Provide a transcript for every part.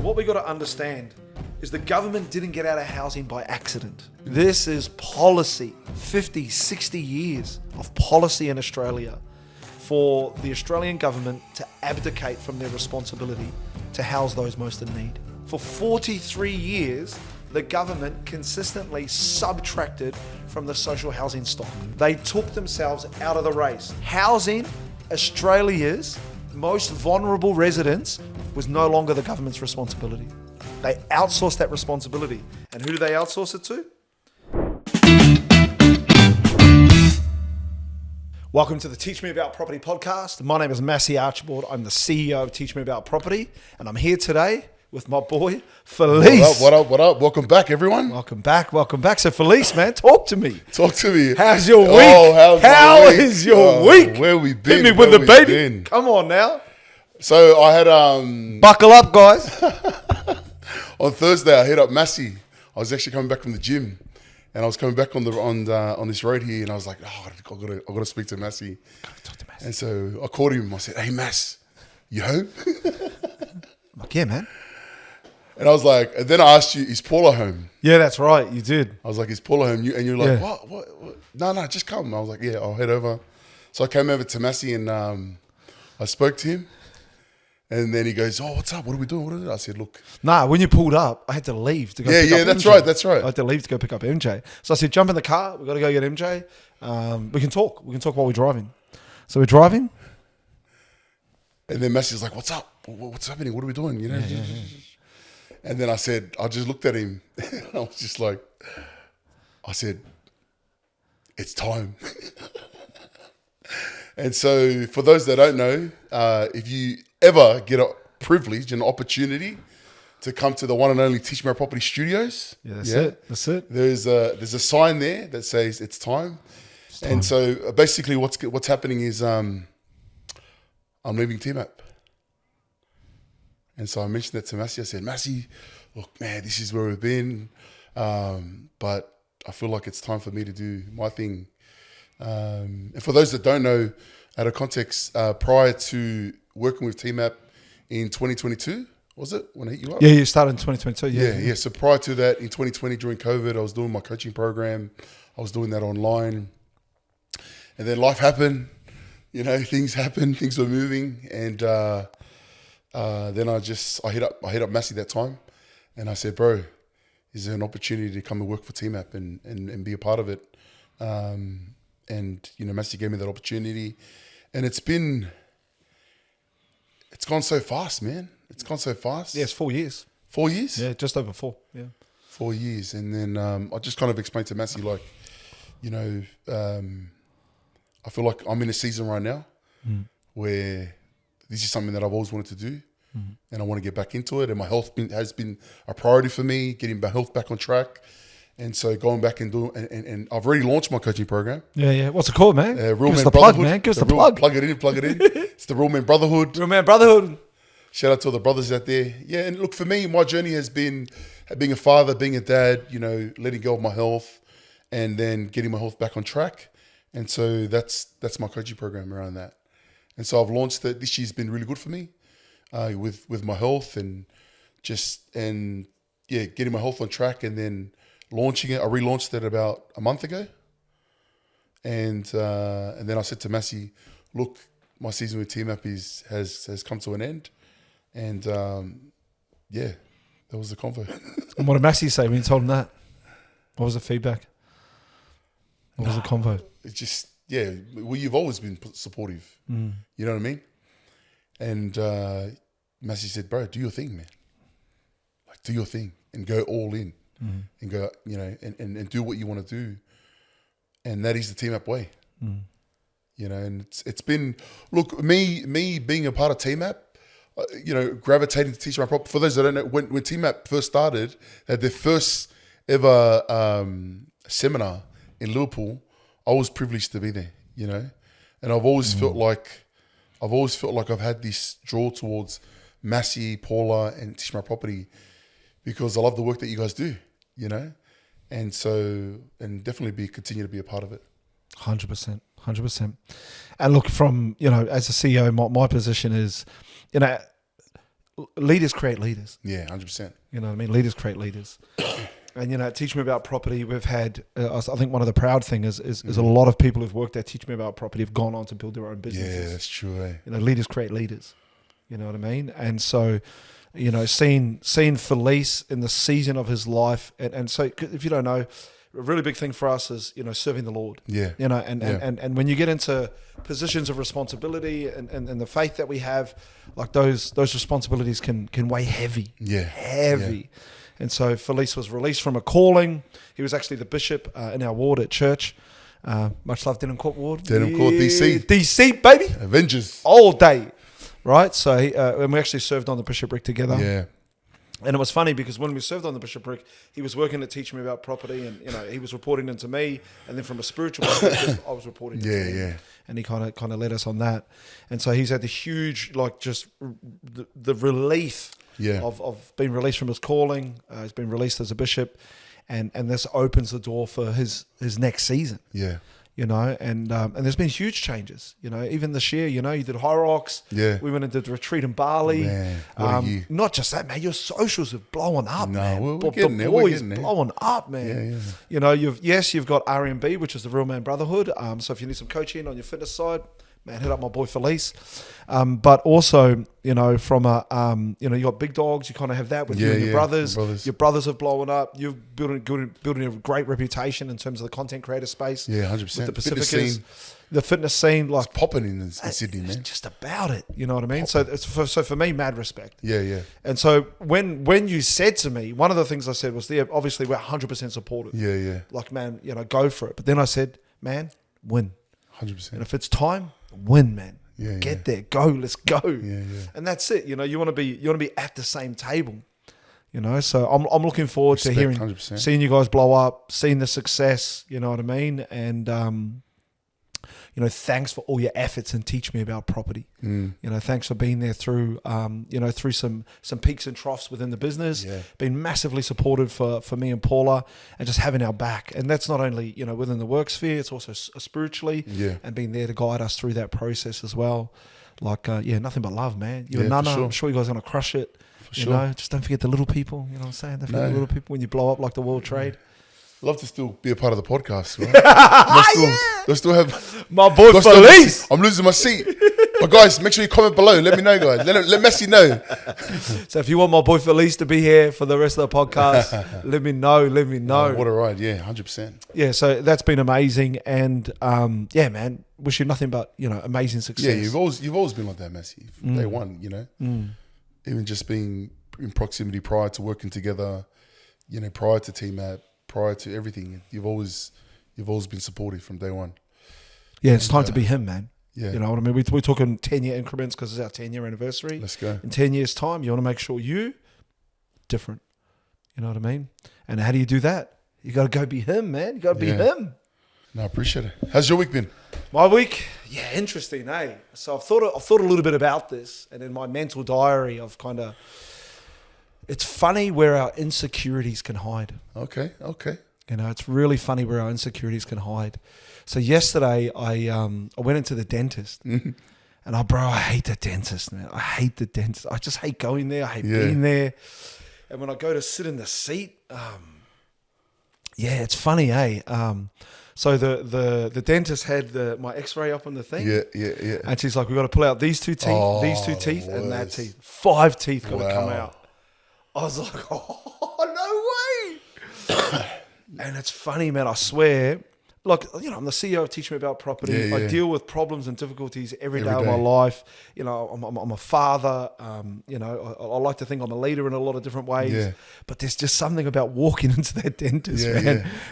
what we got to understand is the government didn't get out of housing by accident. This is policy, 50, 60 years of policy in Australia for the Australian government to abdicate from their responsibility to house those most in need. For 43 years, the government consistently subtracted from the social housing stock. They took themselves out of the race. Housing Australia's most vulnerable residents was no longer the government's responsibility. They outsourced that responsibility. And who do they outsource it to? Welcome to the Teach Me About Property podcast. My name is Massey Archibald. I'm the CEO of Teach Me About Property. And I'm here today with my boy, Felise. What up? Welcome back, everyone. Welcome back. So Felise, man, talk to me. Talk to me. How's your week? Oh, How is your week? Where we been? Hit me with the baby. Come on now. So I had Buckle up, guys. on Thursday I hit up Massey. I was actually coming back from the gym, and I was coming back on this road here, and I was like, I gotta speak to Massey. Talk to Massey. And so I called him. I said, "Hey, Mass, you home?" I'm like, yeah, man. And I was like, and then I asked you, "Is Paula home?" Yeah, that's right. You did. I was like, "Is Paula home?" And you're like, Yeah. "What? No, just come." I was like, "Yeah, I'll head over." So I came over to Massey, and I spoke to him. And then he goes, "Oh, what's up? What are we doing?" I said, "Look." Nah, when you pulled up, I had to leave to go pick up that's MJ. right. I had to leave to go pick up MJ. So I said, jump in the car. We've got to go get MJ. We can talk. We can talk while we're driving. So we're driving. And then Massey's like, "What's up? What's happening? What are we doing?" You know? Yeah. And then I just looked at him. And I was just like, I said, "It's time." And so for those that don't know, if you ever get a privilege and opportunity to come to the one and only Teach Me About Property Studios. That's it. There's a sign there that says it's time. And so basically what's happening is I'm leaving TMAP. And so I mentioned that to Massey. I said, "Massey, look, man, this is where we've been. But I feel like it's time for me to do my thing." And for those that don't know, out of context, prior to working with TMAP in 2022, was it when I hit you up? Yeah, you started in 2022. Yeah. So prior to that, in 2020 during COVID, I was doing my coaching program. I was doing that online, and then life happened. You know, things happened. Things were moving, and then I hit up Massey that time, and I said, "Bro, is there an opportunity to come and work for TMAP and be a part of it?" And Massey gave me that opportunity, and it's gone so fast, man. It's gone so fast. Yeah, it's 4 years. 4 years? Yeah, just over 4. Yeah. 4 years. And then I just kind of explained to Massey, like, I feel like I'm in a season right now where this is something that I've always wanted to do, and I want to get back into it. And my health has been a priority for me, getting my health back on track. And so going back and doing, and I've already launched my coaching program. Yeah. What's it called, man? Real Give us Man the Brotherhood. plug, man. Give us the plug. Plug it in. It's the Real Man Brotherhood. Real Man Brotherhood. Shout out to all the brothers out there. Yeah, and look, for me, my journey has been being a father, being a dad, letting go of my health and then getting my health back on track. And so that's my coaching program around that. And so I've launched that. This year's been really good for me with my health and getting my health on track and then launching it. I relaunched it about a month ago. And then I said to Massey, "Look, my season with TMAP has come to an end." And that was the convo. And what did Massey say when you told him that? What was the feedback? What was the convo? It's just, you've always been supportive. You know what I mean? And Massey said, "Bro, do your thing, man. Like, do your thing and go all in and go, and do what you want to do." And that is the TMAP way. And it's been, look, me being a part of TMAP, gravitating to Teach My Property. For those that don't know, when TMAP first started, they had their first ever seminar in Liverpool. I was privileged to be there, and I've always felt like I've had this draw towards Massey, Paula, and Teach My Property because I love the work that you guys do, and so definitely continue to be a part of it. 100%. And look, from as a CEO, my position is, leaders create leaders. Yeah, 100%. You know what I mean? Leaders create leaders. And, you know, teach me about property. We've had, I think one of the proud things is a lot of people who've worked there, teach me about property, have gone on to build their own businesses. Yeah, that's true, eh? You know, leaders create leaders. You know what I mean? And so, you know, seeing Felise in the season of his life, and so if you don't know, a really big thing for us is, you know, serving the Lord. Yeah. You know, and when you get into positions of responsibility and the faith that we have, like those responsibilities can weigh heavy. Yeah. Heavy. Yeah. And so Felise was released from a calling. He was actually the bishop in our ward at church. Much love, Denham Court Ward. Denham Court, DC. DC, baby. Avengers. All day. Right? So, and we actually served on the bishopric together. Yeah. And it was funny because when we served on the bishopric, he was working to teach me about property, and, you know, he was reporting into me, and then from a spiritual perspective, I was reporting into him. Yeah. And he kind of led us on that. And so he's had the huge, like, just the relief of being released from his calling. He's been released as a bishop, and this opens the door for his next season. Yeah. You know, and there's been huge changes. You know, even this year, you know, you did High Rocks. Yeah. We went and did retreat in Bali. Man, what a year. Not just that, man. Your socials are blowing up, man. We're getting there. We're getting there. Blowing up, man. Yeah. You know, you've got R&B, which is the Real Man Brotherhood. So if you need some coaching on your fitness side, man, hit up my boy Felise. But also, you know, from a, you know, you got big dogs. You kind of have that with you and your brothers. Your brothers have blown up. You've building a great reputation in terms of the content creator space. Yeah, 100%. With the Pacificas, the fitness scene, like it's popping in Sydney, man. It's just about it. You know what I mean? So for me, mad respect. Yeah. And so when you said to me, one of the things I said was, obviously we're 100% supportive. Yeah. Like, man, you know, go for it. But then I said, man, win. 100%. And if it's time, win, man. Yeah, Get there, go, let's go. Yeah. And that's it. You know, you want to be at the same table. You know, so I'm looking forward to hearing, 100%. seeing you guys blow up, seeing the success. You know what I mean? And you know, thanks for all your efforts and teach me about property. You know, thanks for being there through, you know, through some peaks and troughs within the business. Yeah. Been massively supportive for me and Paula, and just having our back. And that's not only, you know, within the work sphere, it's also spiritually. Yeah. And being there to guide us through that process as well. Like, nothing but love, man. You and Yeah, Nana, for sure. I'm sure you guys are going to crush it. For you sure. know, just don't forget the little people. You know what I'm saying? Don't forget the little people when you blow up like the World Trade. Love to still be a part of the podcast, right? Still have my boy Felise. I'm losing my seat. But guys, make sure you comment below. Let me know, guys. Let Massey know. So if you want my boy Felise to be here for the rest of the podcast, let me know. Oh, what a ride. Yeah, 100%. Yeah, so that's been amazing. And yeah, man, wish you nothing but, you know, amazing success. Yeah, you've always been like that, Massey. From day one, you know. Even just being in proximity prior to working together, you know, prior to Team App, prior to everything, you've always been supportive from day one. Yeah, it's time to be him, man. Yeah. You know what I mean? We're talking 10-year increments because it's our 10-year anniversary. Let's go. In 10 years' time, you want to make sure you different. You know what I mean? And how do you do that? You got to go be him, man. You got to be him. No, I appreciate it. How's your week been? My week? Yeah, interesting, eh? So I've thought a little bit about this, and in my mental diary, I've kind of... It's funny where our insecurities can hide. Okay. You know, it's really funny where our insecurities can hide. So yesterday, I went into the dentist, and I hate the dentist, man. I hate the dentist. I just hate going there. I hate being there. And when I go to sit in the seat, it's funny, eh? So the dentist had my X-ray up on the thing. Yeah. And she's like, "We've got to pull out these two teeth, and that teeth. 5 teeth got to come out." I was like, "Oh, no way!" And it's funny, man. I swear. Like, you know, I'm the CEO of Teach Me About Property. I deal with problems and difficulties every day of my life. You know, I'm a father. You know, I like to think I'm a leader in a lot of different ways. Yeah. But there's just something about walking into that dentist, man.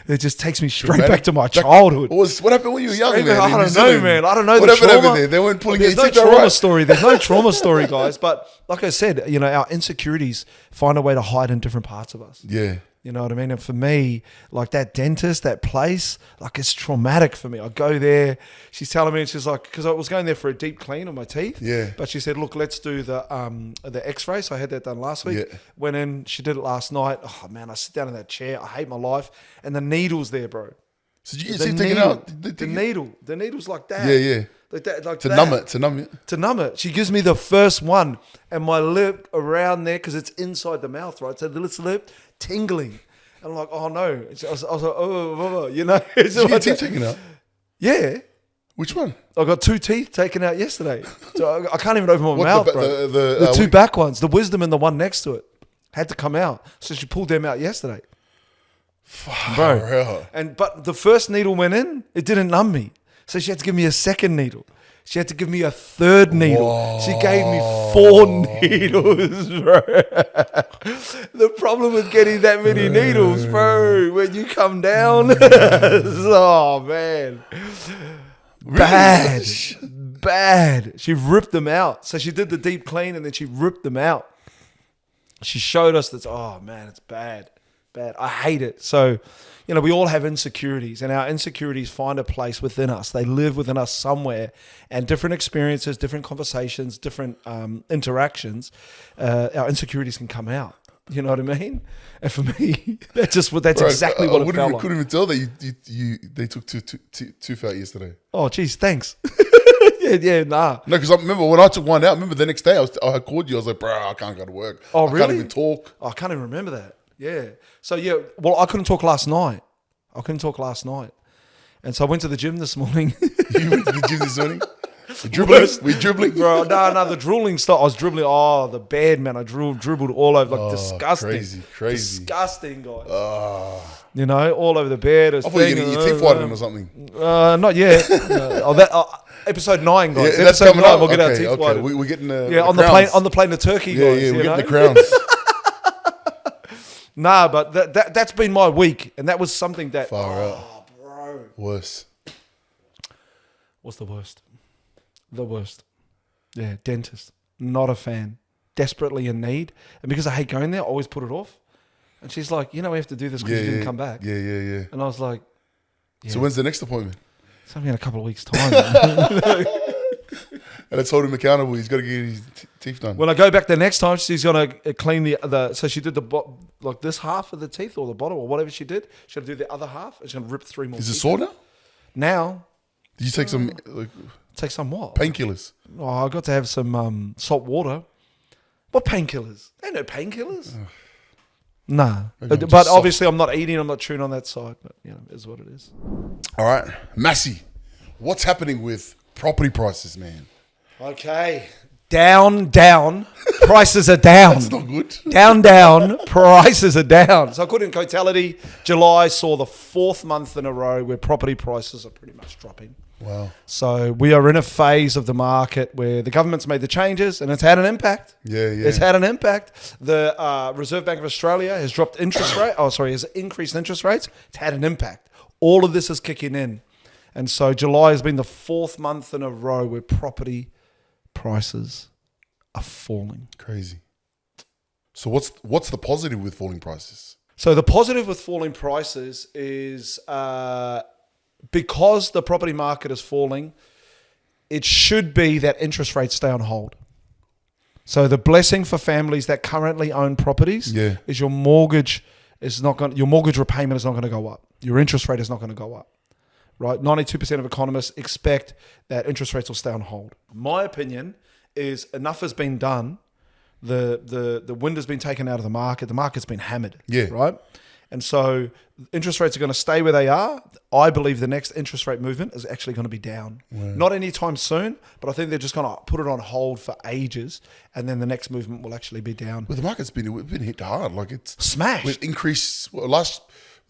Yeah. It just takes me straight back to my childhood. What happened when you were young, man? I don't know, man. I don't know. What happened over there? They weren't pulling your There's teeth no out, trauma right? story. There's no trauma story, guys. But like I said, you know, our insecurities find a way to hide in different parts of us. Yeah. You know what I mean? And for me, like that dentist, that place, like it's traumatic for me. I go there, she's telling me, and she's like, because I was going there for a deep clean on my teeth. Yeah. But she said, look, let's do the X-ray. So I had that done last week. Yeah. Went in, she did it last night. Oh man, I sit down in that chair. I hate my life. And the needle's there, bro. So you see taking out the needle's like that. Yeah. like To that. numb it. To numb it. To numb it. She gives me the first one, and my lip around there, because it's inside the mouth, right? So the little lip tingling. And I'm like, oh no. I was like, oh, you know. Did you get your teeth taken out? Yeah. Which one? I got 2 teeth taken out yesterday. So I can't even open my mouth, bro. The 2 back ones, the wisdom and the one next to it, had to come out. So she pulled them out yesterday. Bro. But the first needle went in, it didn't numb me. So she had to give me a second needle. She had to give me a third needle. Whoa. She gave me 4 needles, bro. The problem with getting that many needles, bro, when you come down, oh man. Really? Bad. She ripped them out. So she did the deep clean and then she ripped them out. She showed us that, oh man, it's bad. I hate it. So, you know, we all have insecurities, and our insecurities find a place within us. They live within us somewhere, and different experiences, different conversations, different interactions, our insecurities can come out. You know what I mean? And for me, that's exactly what it felt like. I couldn't even tell that they took two out yesterday. Oh, geez, thanks. Nah. No, because I remember when I took one out, the next day I called you. I was like, bro, I can't go to work. Oh, really? I can't even talk. Oh, I can't even remember that. Yeah. So, yeah, well, I couldn't talk last night. And so I went to the gym this morning. You went to the gym this morning? We're dribbling? Bro, no, the drooling stuff. I was dribbling. Oh, the bad, man. I dribbled all over. Like, disgusting. Crazy. Disgusting, guys. You know, all over the bed. I thought you were getting your teeth whitened or something. Not yet. Episode 9, guys. Yeah, that's episode coming 9, up. we'll get our teeth whitened. We're getting on the plane to Turkey, guys. Yeah, we're getting the crowns. Nah, but that's been my week, and that was something that. Far out. Bro. Worse. What's the worst? The worst. Yeah, dentist. Not a fan. Desperately in need, and because I hate going there, I always put it off. And she's like, we have to do this because you didn't come back. Yeah. And I was like, So when's the next appointment? It's only in a couple of weeks' time. And let's hold him accountable. He's got to get his teeth done. When I go back the next time, she's going to clean the so she did like this half of the teeth or the bottom or whatever she did. She's going to do the other half. And she's going to rip 3 more. Is it sore now? Now. Did you take some take some what? Painkillers. Oh, I got to have some salt water. What painkillers? There ain't no painkillers. Nah. But obviously I'm not eating. I'm not chewing on that side. But, it is what it is. All right. Massey, what's happening with property prices, man? Okay. Down. Prices are down. That's not good. Down. Prices are down. So according to Cotality, July saw the 4th month in a row where property prices are pretty much dropping. Wow. So we are in a phase of the market where the government's made the changes and it's had an impact. Yeah. It's had an impact. The Reserve Bank of Australia has dropped interest rate. Has increased interest rates. It's had an impact. All of this is kicking in. And so July has been the 4th month in a row where property prices are falling. Crazy. So what's the positive with falling prices? So the positive with falling prices is because the property market is falling, it should be that interest rates stay on hold. So the blessing for families that currently own properties is your mortgage repayment is not going to go up. Your interest rate is not going to go up. Right? 92% of economists expect that interest rates will stay on hold. My opinion is enough has been done. The wind has been taken out of the market. The market's been hammered. Yeah. Right? And so interest rates are going to stay where they are. I believe the next interest rate movement is actually going to be down. Wow. Not anytime soon, but I think they're just going to put it on hold for ages, and then the next movement will actually be down. Well, the market's been hit hard. Like it's smashed. With increase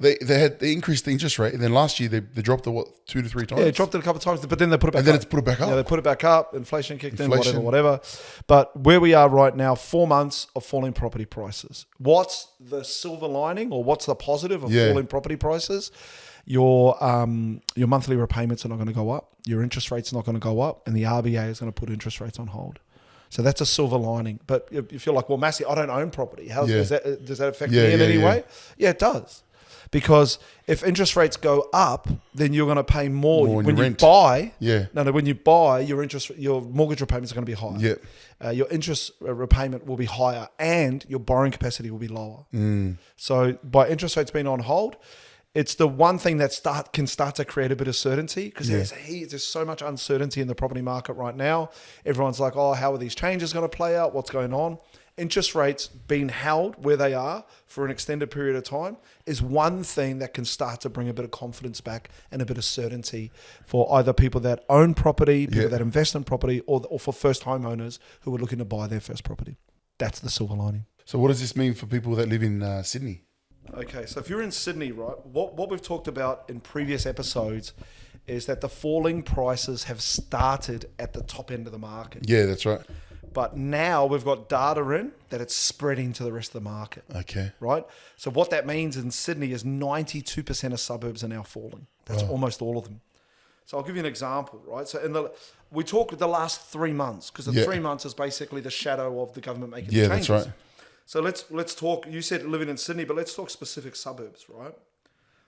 they increased the interest rate, and then last year they dropped it 2 to 3 times. Yeah, they dropped it a couple of times, but then they put it back up. And then it's put it back up. Yeah, they put it back up. Inflation kicked in, whatever. But where we are right now, 4 months of falling property prices. What's the silver lining, or what's the positive of falling property prices? Your monthly repayments are not going to go up. Your interest rate's not going to go up, and the RBA is going to put interest rates on hold. So that's a silver lining. But if you're like, well, Massey, I don't own property. Does that affect me in any way? Yeah, it does. Because if interest rates go up, then you're going to pay more when you buy. Yeah. No, when you buy, your mortgage repayments are going to be higher. Yeah. Your interest repayment will be higher, and your borrowing capacity will be lower. So by interest rates being on hold, it's the one thing that can start to create a bit of certainty, because there's so much uncertainty in the property market right now. Everyone's like, oh, how are these changes going to play out? What's going on? Interest rates being held where they are for an extended period of time is one thing that can start to bring a bit of confidence back and a bit of certainty for either people that own property, people that invest in property, or for first homeowners who are looking to buy their first property. That's the silver lining. So what does this mean for people that live in Sydney? Okay, so if you're in Sydney, right, what we've talked about in previous episodes is that the falling prices have started at the top end of the market. Yeah, that's right. But now we've got data in that it's spreading to the rest of the market. Okay. Right? So what that means in Sydney is 92% of suburbs are now falling. That's almost all of them. So I'll give you an example, right? So we talk the last 3 months, because the 3 months is basically the shadow of the government making the changes. That's right. So let's talk, you said living in Sydney, but let's talk specific suburbs, right?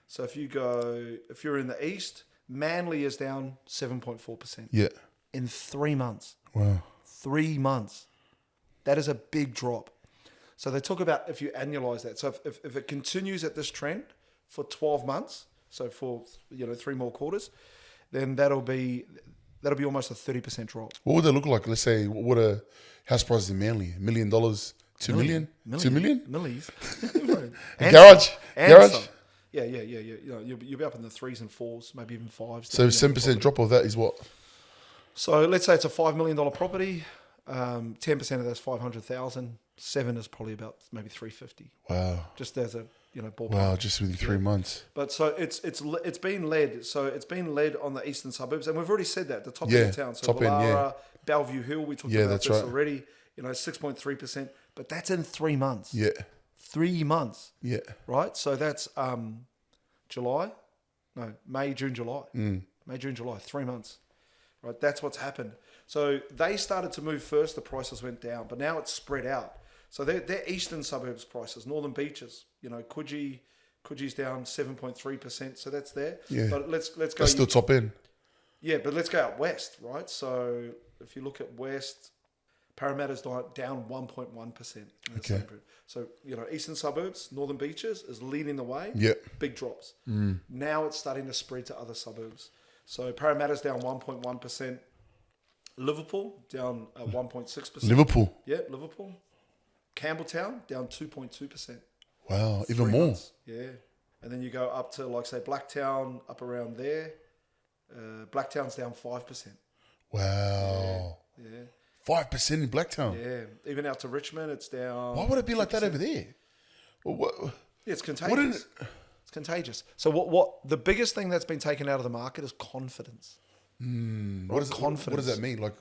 So if you're in the east, Manly is down 7.4%. Yeah. In 3 months. Wow. 3 months. That is a big drop. So they talk about if you annualize that. So if it continues at this trend for 12 months, so for 3 more quarters, then that'll be almost a 30% drop. What would they look like? Let's say, what are house prices in Manly? $1 million? 2 million? 2 million? Millies. Garage? Some. Yeah. You'll be up in the 3s and 4s, maybe even 5s. So 7% drop of that is what? So let's say it's a $5 million property. 10% of that's 500,000. 7 is probably about maybe 350. Wow. Just as a ballpark. Wow, just within 3 months. But so it's been led. So it's been led on the eastern suburbs, and we've already said that the top end of town. So top Vallara, Bellevue Hill, we talked about this right. already. 6.3%. But that's in 3 months. Yeah. 3 months. Yeah. Right. So that's May, June, July. May, June, July. 3 months. Right. That's what's happened. So they started to move first. The prices went down, but now it's spread out. So they're eastern suburbs prices, Northern Beaches. Coogie's down 7.3%. So that's there. Yeah. But let's go. That's still top end. Yeah, but let's go out west, right? So if you look at west, Parramatta's down 1.1%. Okay. So eastern suburbs, Northern Beaches is leading the way. Yeah. Big drops. Now it's starting to spread to other suburbs. So Parramatta's down 1.1%. Liverpool down 1.6%. Liverpool. Yeah, Liverpool. Campbelltown down 2.2%. Wow, even more. Yeah. And then you go up to, like, say, Blacktown, up around there. Blacktown's down 5%. Wow. Yeah. 5% in Blacktown. Yeah. Even out to Richmond, it's down. Why would it be like that over there? What? Yeah, it's contagious. It's contagious. So what the biggest thing that's been taken out of the market is confidence. Right? What does that mean? Like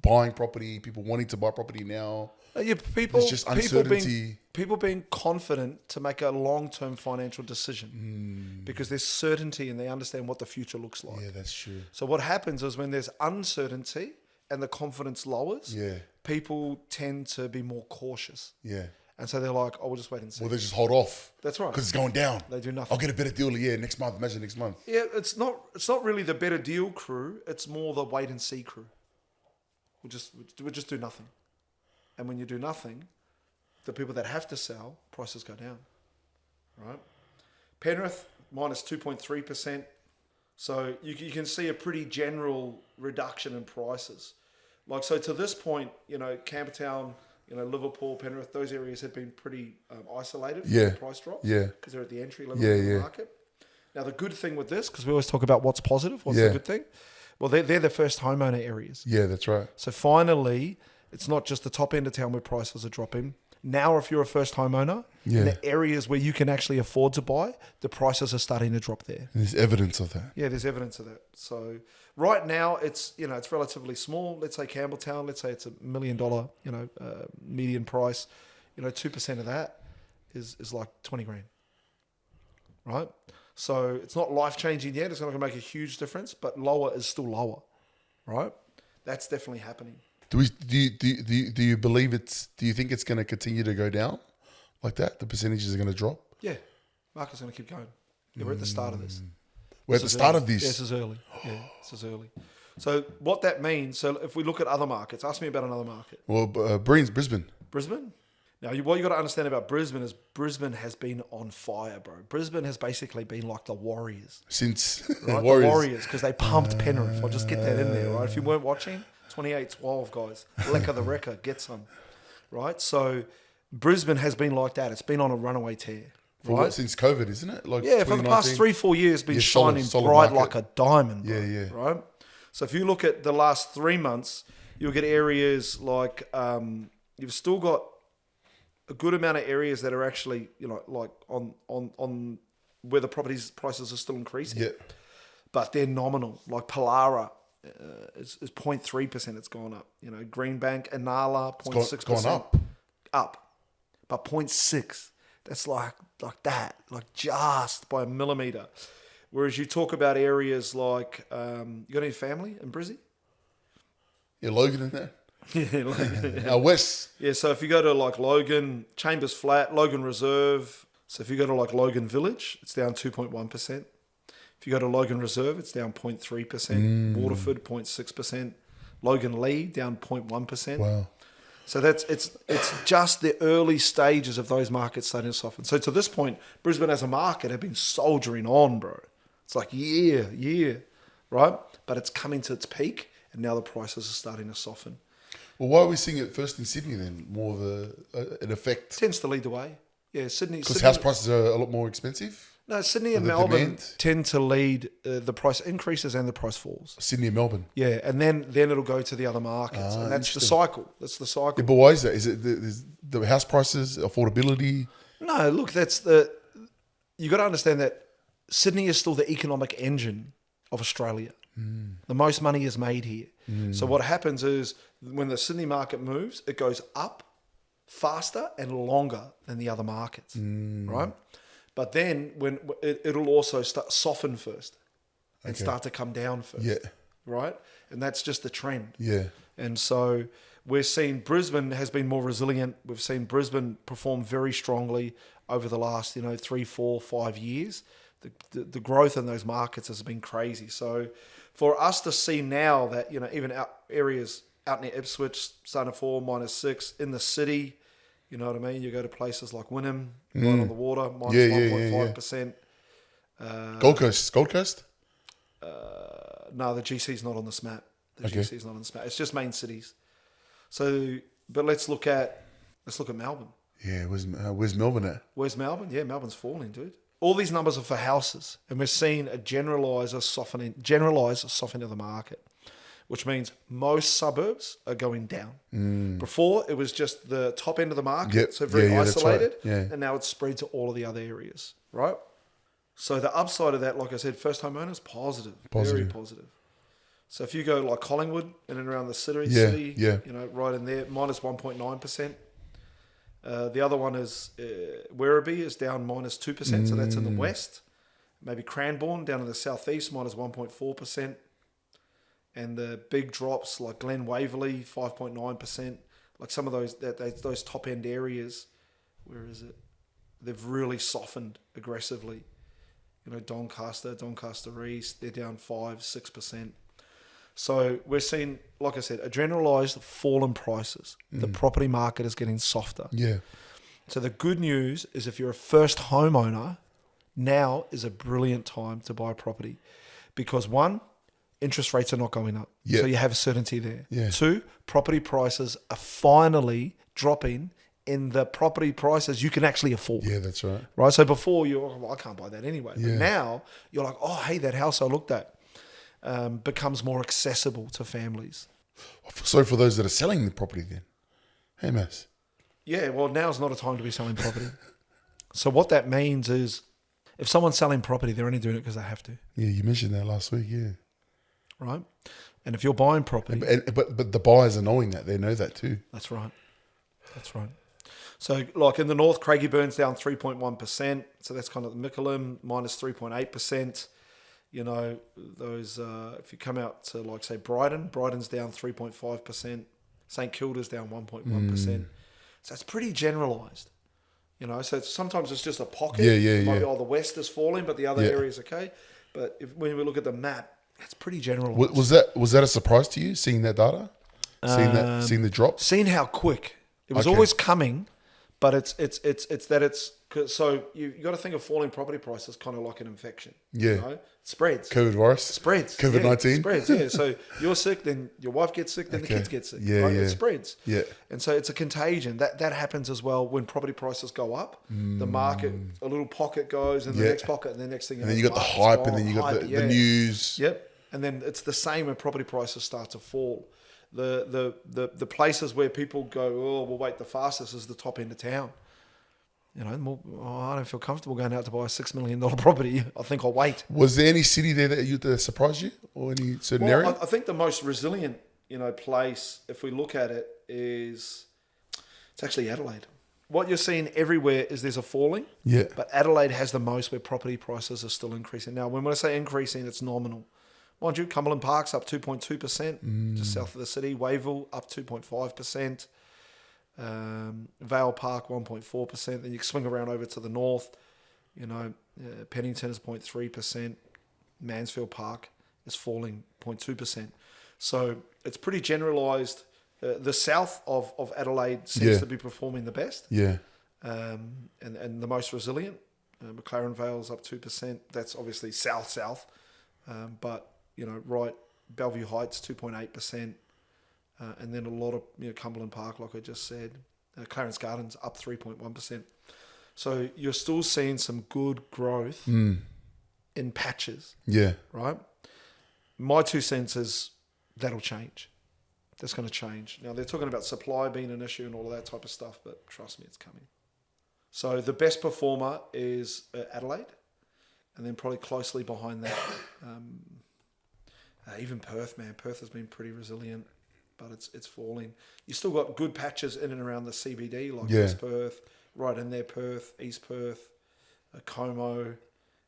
buying property, people wanting to buy property now? It's just uncertainty. People being confident to make a long-term financial decision because there's certainty and they understand what the future looks like. Yeah, that's true. So what happens is when there's uncertainty and the confidence lowers, people tend to be more cautious. Yeah. And so they're like, we'll just wait and see. Well, they just hold off. That's right. Because it's going down. They do nothing. I'll get a better deal, next month. Imagine next month. Yeah, it's not really the better deal crew. It's more the wait and see crew. We'll just do nothing. And when you do nothing, the people that have to sell, prices go down. Right? Penrith, minus 2.3%. So you can see a pretty general reduction in prices. Like, so to this point, Campbelltown, Liverpool, Penrith, those areas have been pretty isolated from the price drops. Yeah. Because they're at the entry level of the market. Now, the good thing with this, because we always talk about what's positive, what's the good thing? Well, they're the first homeowner areas. Yeah, that's right. So finally, it's not just the top end of town where prices are dropping. Now, if you're a first homeowner, in the areas where you can actually afford to buy, the prices are starting to drop there. And there's evidence of that. Yeah, there's evidence of that. So right now, it's it's relatively small. Let's say Campbelltown. Let's say it's $1 million, median price. 2% of that is like 20 grand. Right. So it's not life changing yet. It's not going to make a huge difference, but lower is still lower. Right. That's definitely happening. Do you believe do you think it's going to continue to go down like that? The percentages are going to drop? Yeah. Market's going to keep going. Yeah, we're at the start of this. We're at the start of this? Yeah, this is early. Yeah, this is early. So what that means, so if we look at other markets, ask me about another market. Well, Brisbane. Brisbane? Now, what you got to understand about Brisbane is Brisbane has been on fire, bro. Brisbane has basically been like the Warriors. Since Right? The Warriors, because they pumped Penrith. I'll just get that in there, right? If you weren't watching, 28-12, guys. Lecker the wrecker, get some. Right? So Brisbane has been like that. It's been on a runaway tear. For right? what, since COVID, isn't it? Like Yeah, for the past 3-4 years, been shining solid bright market. like a diamond. Bro, Yeah. Right? So if you look at the last 3 months, you'll get areas like you've still got a good amount of areas that are actually, like on where the properties prices are still increasing. Yeah. But they're nominal. Like Palara is 0.3%. It's gone up. Greenbank, Inala, 0.6%. It's gone up. Up. But 0.6. That's like that. Like just by a millimetre. Whereas you talk about areas like, you got any family in Brizzy? Yeah, Logan in there. Yeah, West. Yeah, so if you go to like Logan, Chambers Flat, Logan Reserve. So if you go to like Logan Village, it's down 2.1%. If you go to Logan Reserve, it's down 0.3%. Waterford, 0.6%. Logan Lee, down 0.1%. Wow. So it's just the early stages of those markets starting to soften. So to this point, Brisbane as a market have been soldiering on, bro. It's like year, right? But it's coming to its peak, and now the prices are starting to soften. Well, why are we seeing it first in Sydney then? More of an effect? Tends to lead the way. Yeah, Sydney. Because house prices are a lot more expensive? No, Sydney and the Melbourne demand? tend to lead the price increases and the price falls. Sydney and Melbourne. Yeah, and then it'll go to the other markets. And that's the cycle. That's the cycle. Yeah, but why is that? Is it the house prices, affordability? No, look, you got to understand that Sydney is still the economic engine of Australia. The most money is made here. So what happens is when the Sydney market moves, it goes up faster and longer than the other markets, right? But then when it'll also soften first and start to come down first, right? And that's just the trend. Yeah. And so we're seeing Brisbane has been more resilient. We've seen Brisbane perform very strongly over the last 3, 4, 5 years. The growth in those markets has been crazy. So for us to see now that, even areas out near Ipswich starting to fall -6 in the city, you know what I mean? You go to places like Wynnum, right on the water, -1.5%. Gold Coast? No, the GC's not on this map. GC's not on this map. It's just main cities. So, but let's look at Melbourne. Yeah, where's Melbourne at? Where's Melbourne? Yeah, Melbourne's falling, dude. All these numbers are for houses, and we're seeing a generalised softening of the market, which means most suburbs are going down. Before, it was just the top end of the market, so very isolated, that's right. and now it's spread to all of the other areas, right? So the upside of that, like I said, first-time owners, positive, very positive. So if you go like Collingwood in and around the city, right in there, -1.9%. The other one is Werribee is down -2%, so that's in the west. Maybe Cranbourne down in the southeast, -1.4%. And the big drops like Glen Waverley, 5.9%. Like some of those top end areas, where is it? They've really softened aggressively. Doncaster East, they're down 5-6%. So we're seeing, like I said, a generalised fall in prices. The property market is getting softer. Yeah. So the good news is if you're a first homeowner, now is a brilliant time to buy property. Because one, interest rates are not going up. Yeah. So you have certainty there. Yeah. 2, property prices are finally dropping in the property prices you can actually afford. Yeah, that's right. Right? So before I can't buy that anyway. Yeah. But now you're like, oh, hey, that house I looked at becomes more accessible to families. So for those that are selling the property then, hey, Mass. Yeah, well, now's not a time to be selling property. So what that means is if someone's selling property, they're only doing it because they have to. Yeah, you mentioned that last week, yeah. Right? And if you're buying property... But the buyers are knowing that. They know that too. That's right. So like in the north, Craigieburn's down 3.1%. So that's kind of the Mickleham, -3.8%. Those if you come out to like say Brighton's down 3.5%. St Kilda's down 1.1%. So it's pretty generalised. So sometimes it's just a pocket. Yeah. Maybe, the west is falling, but the other area's okay. But when we look at the map, it's pretty generalised. Was that a surprise to you, seeing that data? Seeing the drop? Seeing how quick. It was always coming, But it's that it's so you got to think of falling property prices kind of like an infection. Yeah. You know? It spreads. COVID virus. Spreads. COVID-19. Yeah, spreads. Yeah. So you're sick, then your wife gets sick, then the kids get sick. Yeah, right? yeah. It spreads. Yeah. And so it's a contagion. That happens as well when property prices go up. The market, a little pocket goes, and the next pocket, and the next thing. And then you got the hype, and then you got the news. Yep. And then it's the same when property prices start to fall. The places where people go, oh, we'll wait the fastest is the top end of town. You know, I don't feel comfortable going out to buy a $6 million property. I think I'll wait. Was there any city there that surprised you, or any certain area? I think the most resilient, place, if we look at it, it's actually Adelaide. What you're seeing everywhere is there's a falling. Yeah. But Adelaide has the most where property prices are still increasing. Now, when I say increasing, it's nominal. Mind you, Cumberland Park's up 2.2%, just south of the city. Wavell up 2.5%. Vale Park 1.4%. Then you swing around over to the north. Pennington is 0.3%. Mansfield Park is falling 0.2%. So it's pretty generalised. The south of Adelaide seems to be performing the best. Yeah. And the most resilient. McLaren Vale's up 2%. That's obviously south. But right, Bellevue Heights 2.8%, and then a lot of Cumberland Park, like I just said, Clarence Gardens up 3.1%. So you're still seeing some good growth in patches. Yeah. Right. My 2 cents is that'll change. That's going to change. Now they're talking about supply being an issue and all of that type of stuff, but trust me, it's coming. So the best performer is Adelaide, and then probably closely behind that. Even Perth, man. Perth has been pretty resilient, but it's falling. You still got good patches in and around the CBD, like West Perth, right in there, Perth, East Perth, Como,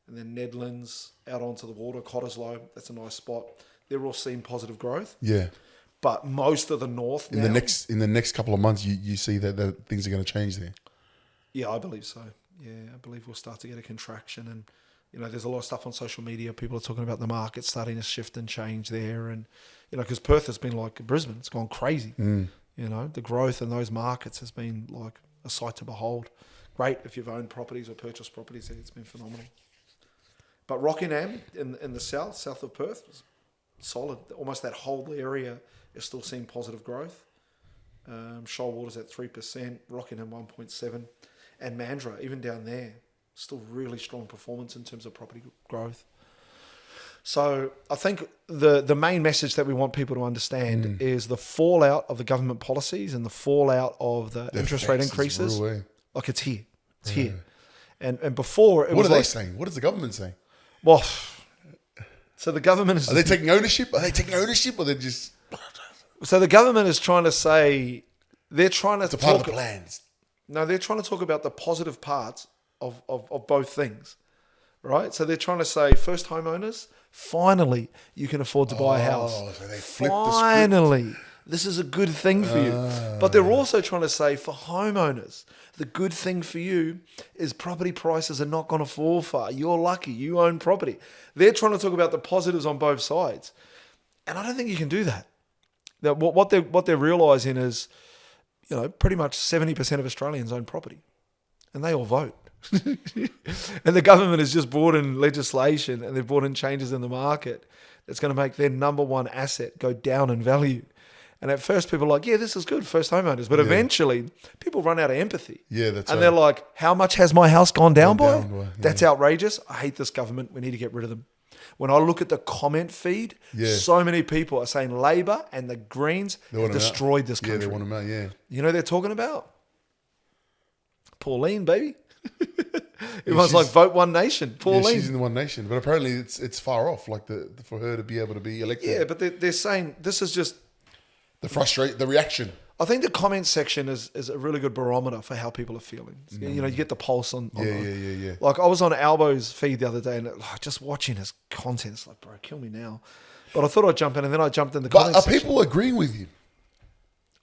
and then Nedlands, out onto the water, Cottesloe. That's a nice spot. They're all seeing positive growth. Yeah. But most of the north in the next couple of months, you see that things are going to change there. Yeah, I believe so. Yeah, I believe we'll start to get a contraction, and there's a lot of stuff on social media. People are talking about the market starting to shift and change there. And, because Perth has been like Brisbane. It's gone crazy. The growth in those markets has been like a sight to behold. Great if you've owned properties or purchased properties. It's been phenomenal. But Rockingham in the south of Perth, was solid. Almost that whole area is still seeing positive growth. Shoalwater's at 3%, Rockingham 1.7%. And Mandurah, even down there, still really strong performance in terms of property growth. So I think the main message that we want people to understand is the fallout of the government policies and the fallout of the interest rate increases. Like it's here. It's here. And before it was what are they saying? What is the government saying? Well, so the government is... Are they taking ownership? Or they're just... So the government is trying to say... They're trying to talk... It's a part of the plans. No, they're trying to talk about the positive parts of both things, right? So they're trying to say, first homeowners, finally, you can afford to buy a house. So they flipped finally, the script. This is a good thing for you. But they're also trying to say, for homeowners, the good thing for you is property prices are not going to fall far. You're lucky. You own property. They're trying to talk about the positives on both sides. And I don't think you can do that. What they're realising is, pretty much 70% of Australians own property. And they all vote. And the government has just brought in legislation and they've brought in changes in the market that's going to make their number one asset go down in value. And at first people are like, yeah, this is good, first homeowners. But eventually people run out of empathy. Yeah, that's and right. they're like, how much has my house gone down by? Yeah. That's outrageous. I hate this government. We need to get rid of them. When I look at the comment feed, so many people are saying Labor and the Greens have destroyed this country. Yeah, they want them out, yeah. You know what they're talking about? Pauline, baby. Everyone's like, vote One Nation. Pauline. Yeah, she's in the One Nation. But apparently it's far off, like for her to be able to be elected. Yeah, but they're saying this is just... The reaction. I think the comment section is a really good barometer for how people are feeling. You get the pulse on Yeah. Like I was on Albo's feed the other day and just watching his content, it's like, bro, kill me now. But I thought I'd jump in and then I jumped in the comment section. But are people agreeing with you?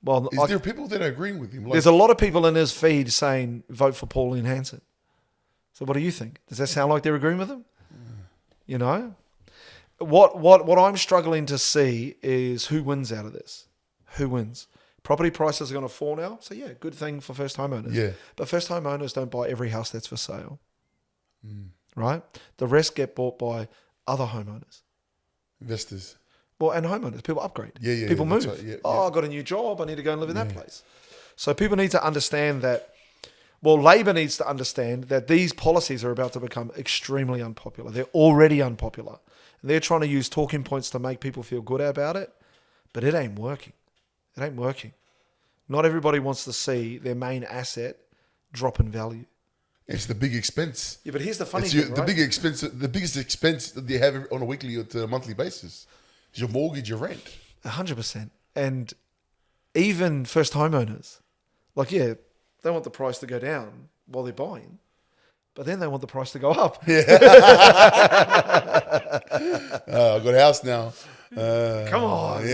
Well, is there people that are agreeing with him? There's a lot of people in his feed saying, vote for Pauline Hanson. So what do you think? Does that sound like they're agreeing with him? You know? What I'm struggling to see is who wins out of this. Who wins? Property prices are going to fall now. So yeah, good thing for first homeowners. Yeah. But first homeowners don't buy every house that's for sale. Right? The rest get bought by other homeowners. Investors. Well, and homeowners. People upgrade. Yeah. People move. Right. Yeah, I got a new job. I need to go and live in that place. So people need to understand that. Well, Labor needs to understand that these policies are about to become extremely unpopular. They're already unpopular. And they're trying to use talking points to make people feel good about it. But it ain't working. It ain't working. Not everybody wants to see their main asset drop in value. It's the big expense. Yeah, but here's the funny It's thing, the right? big expense. The biggest expense that you have on a weekly or to a monthly basis is your mortgage, your rent. 100%. And even first homeowners, like, yeah, they want the price to go down while they're buying, but then they want the price to go up. I've got a house now. Come on.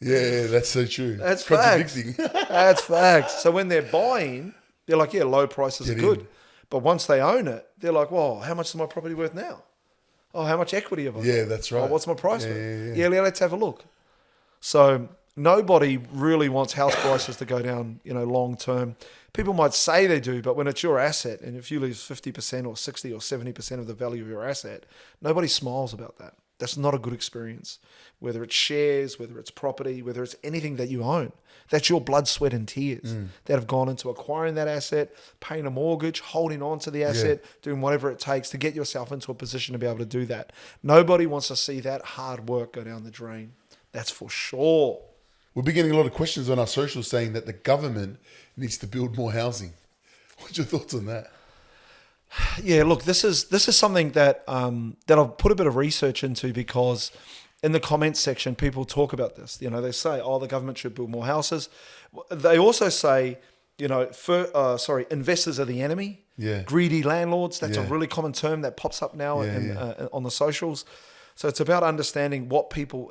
Yeah, that's so true. That's It's contradicting. That's facts. So when they're buying, they're like, yeah, low prices are good. But once they own it, they're like, well, how much is my property worth now? Oh, how much equity have I got? Yeah, that's right. Oh, what's my price worth? Yeah. Yeah, let's have a look. So nobody really wants house prices to go down, long term. People might say they do, but when it's your asset, and if you lose 50% or 60 or 70% of the value of your asset, nobody smiles about that. That's not a good experience. Whether it's shares, whether it's property, whether it's anything that you own, that's your blood, sweat, and tears that have gone into acquiring that asset, paying a mortgage, holding on to the asset, doing whatever it takes to get yourself into a position to be able to do that. Nobody wants to see that hard work go down the drain. That's for sure. We've been getting a lot of questions on our socials saying that the government needs to build more housing. What's your thoughts on that? Yeah, look, this is something that that I've put a bit of research into, because in the comments section, people talk about this. They say, "Oh, the government should build more houses." They also say, investors are the enemy. Yeah. Greedy landlords. That's a Yeah. really common term that pops up now on the socials. So it's about understanding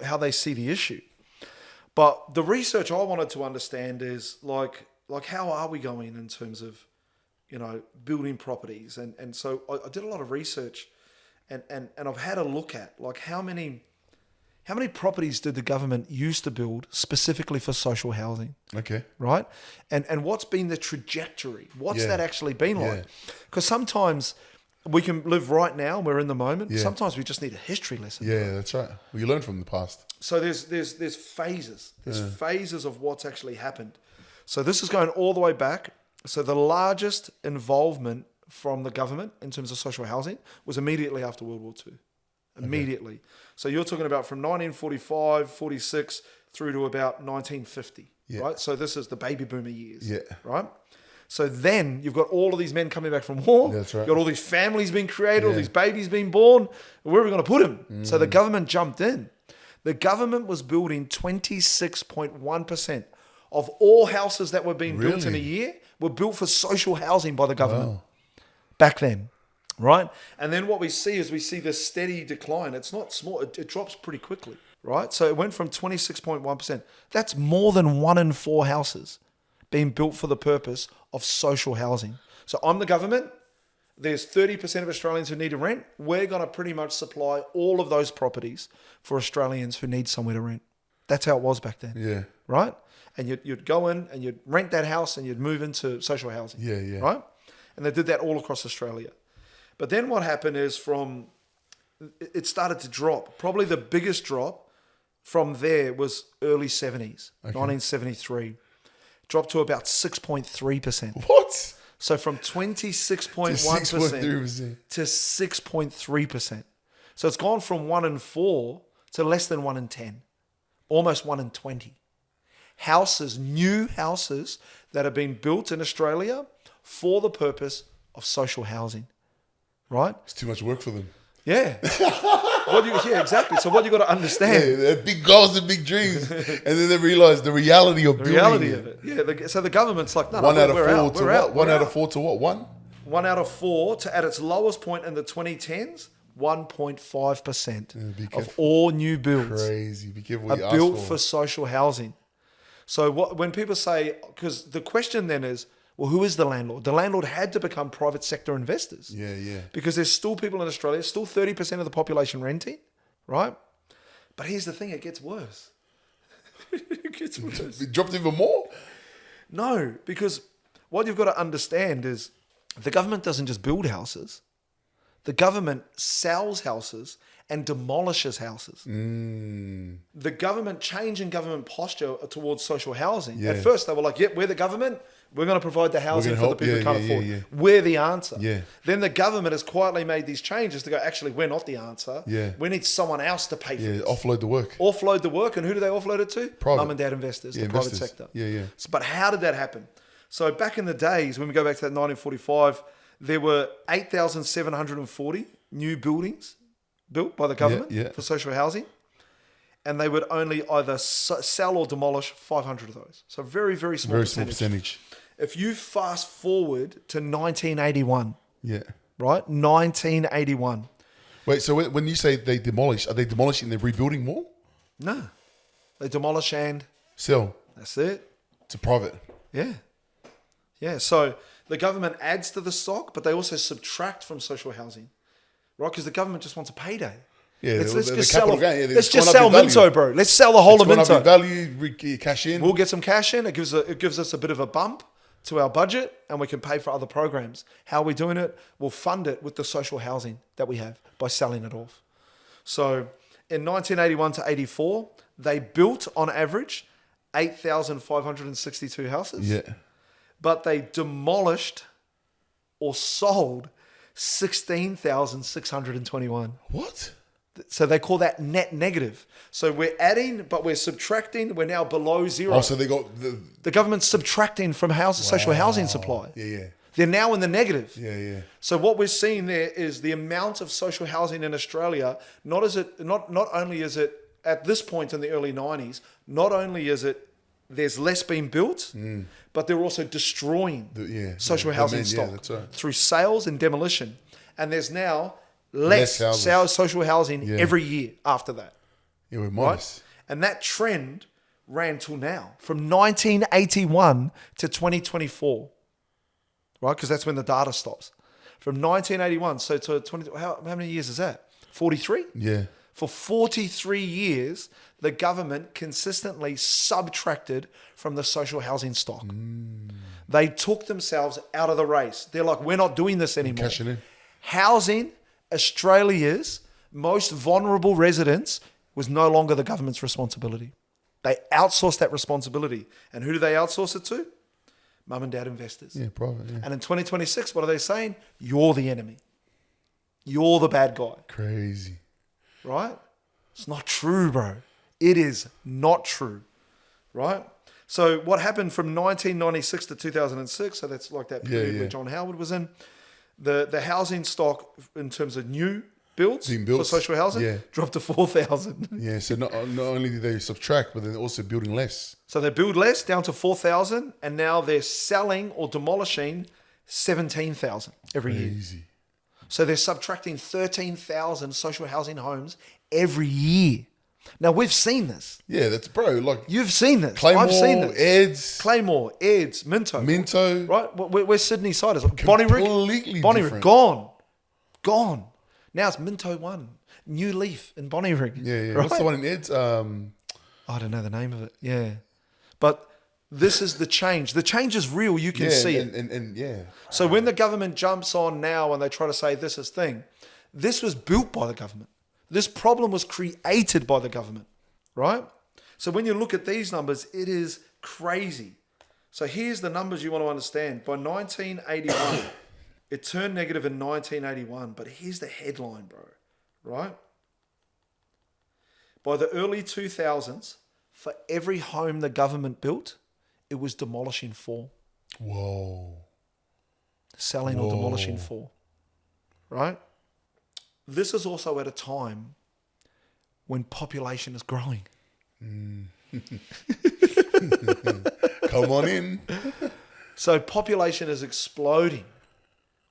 how they see the issue. But the research I wanted to understand is like how are we going in terms of building properties, and so I did a lot of research, and I've had a look at like how many properties did the government used to build specifically for social housing, Okay. right? And what's been the trajectory? What's that actually been like? Because sometimes we can live right now, we're in the moment. Yeah. Sometimes we just need a history lesson. Yeah, that's right. Well, you learn from the past. So there's phases. There's phases of what's actually happened. So this is going all the way back. So the largest involvement from the government in terms of social housing was immediately after World War II. Immediately. Okay. So you're talking about from 1945, 46 through to about 1950, right? So this is the baby boomer years, right? So then you've got all of these men coming back from war. That's right. You've got all these families being created, all these babies being born. Where are we going to put them? So the government jumped in. The government was building 26.1% of all houses that were being built in a year were built for social housing by the government back then, right? And then what we see is this steady decline. It's not small. It drops pretty quickly, right? So it went from 26.1%. That's more than 1 in 4 houses being built for the purpose of social housing. So I'm the government. There's 30% of Australians who need to rent. We're going to pretty much supply all of those properties for Australians who need somewhere to rent. That's how it was back then. Yeah. Right? And you'd go in and you'd rent that house and you'd move into social housing. Yeah. Right? And they did that all across Australia. But then what happened is it started to drop. Probably the biggest drop from there was early 70s, 1973. Dropped to about 6.3%. What? So from 26.1% to 6.3%. So it's gone from 1 in 4 to less than 1 in 10. Almost 1 in 20. New houses that have been built in Australia for the purpose of social housing. Right? It's too much work for them. Yeah. Exactly. So what you got to understand. Yeah, they have big goals and big dreams. And then they realize the reality of building it. Yeah. So the government's like, no, One out of we're 4 out. to We're what? out. One out of 4 to what? 1? 1 out of 4 to, at its lowest point in the 2010s, 1.5% of all new builds Crazy. Be careful what you are ask built for social housing. So when people say, because the question then is, well, who is the landlord? The landlord had to become private sector investors. Yeah. Because there's still people in Australia, still 30% of the population renting, right? But here's the thing, it gets worse. It gets worse. It dropped even more? No, because what you've got to understand is the government doesn't just build houses. The government sells houses and demolishes houses. The government change in government posture towards social housing. Yeah. At first, they were like, yep, we're the government. We're going to provide the housing for the people who can't afford. Yeah. We're the answer. Yeah. Then the government has quietly made these changes to go, actually, we're not the answer. Yeah. We need someone else to pay for this. Offload the work. Offload the work. And who do they offload it to? Private. Mum and dad investors, the private investors. sector. Yeah. But how did that happen? So back in the days, when we go back to that 1945, there were 8,740 new buildings built by the government for social housing. And they would only either sell or demolish 500 of those. So very, very small percentage. If you fast forward to 1981, right? 1981. Wait, so when you say they demolish, are they demolishing and they're rebuilding more? No. They demolish and sell. That's it. To private. Yeah. Yeah. So the government adds to the stock, but they also subtract from social housing, right? Because the government just wants a payday. Yeah, let's the just capital sell, gain. let's just sell Minto, bro. Let's sell the whole of Minto. Value, cash in. We'll get some cash in. It gives us a bit of a bump to our budget, and we can pay for other programs. How are we doing it? We'll fund it with the social housing that we have by selling it off. So in 1981 to 84, they built on average 8,562 houses. Yeah. But they demolished or sold 16,621. What? So they call that net negative. So we're adding, but we're subtracting. We're now below zero. Oh, so they got the government's subtracting from social housing supply. Yeah. They're now in the negative. Yeah. So what we're seeing there is the amount of social housing in Australia. Not only is it at this point in the early 90s, not only is it there's less being built, but they're also destroying social housing stock through sales and demolition. And there's now less social housing every year after that. Yeah, we're modest. Right? And that trend ran till now, from 1981 to 2024, right? Because that's when the data stops. From 1981, so to 20, how many years is that? 43? Yeah. For 43 years, the government consistently subtracted from the social housing stock. They took themselves out of the race. They're like, we're not doing this anymore. Cashing in. Housing Australia's most vulnerable residents was no longer the government's responsibility. They outsourced that responsibility. And who do they outsource it to? Mum and dad investors. Yeah, private. Yeah. And in 2026, what are they saying? You're the enemy. You're the bad guy. Crazy. Right? It's not true, bro. It is not true. Right? So what happened from 1996 to 2006, so that's like that period where John Howard was in, the housing stock in terms of new builds for social housing dropped to 4,000. Yeah, so not only did they subtract, but then they're also building less. So they build less down to 4,000, and now they're selling or demolishing 17,000 every year. Crazy. So they're subtracting 13,000 social housing homes every year. Now, we've seen this. Yeah, that's like... You've seen this. Claymore, I've seen this. Eds. Claymore, Eds, Minto. Right? We're Sydney siders. Bonnyrigg. Different. Gone. Now it's Minto 1. New Leaf in Bonnyrigg. Yeah. Right? What's the one in Eds? I don't know the name of it. Yeah. But this is the change. The change is real. You can see it. And So when the government jumps on now and they try to say this is thing, this was built by the government. This problem was created by the government, right? So when you look at these numbers, it is crazy. So here's the numbers you want to understand. By 1981, it turned negative in 1981, but here's the headline, bro, right? By the early 2000s, for every home the government built, it was demolishing 4. Whoa. Selling or demolishing 4, right? This is also at a time when population is growing. Come on in. So population is exploding.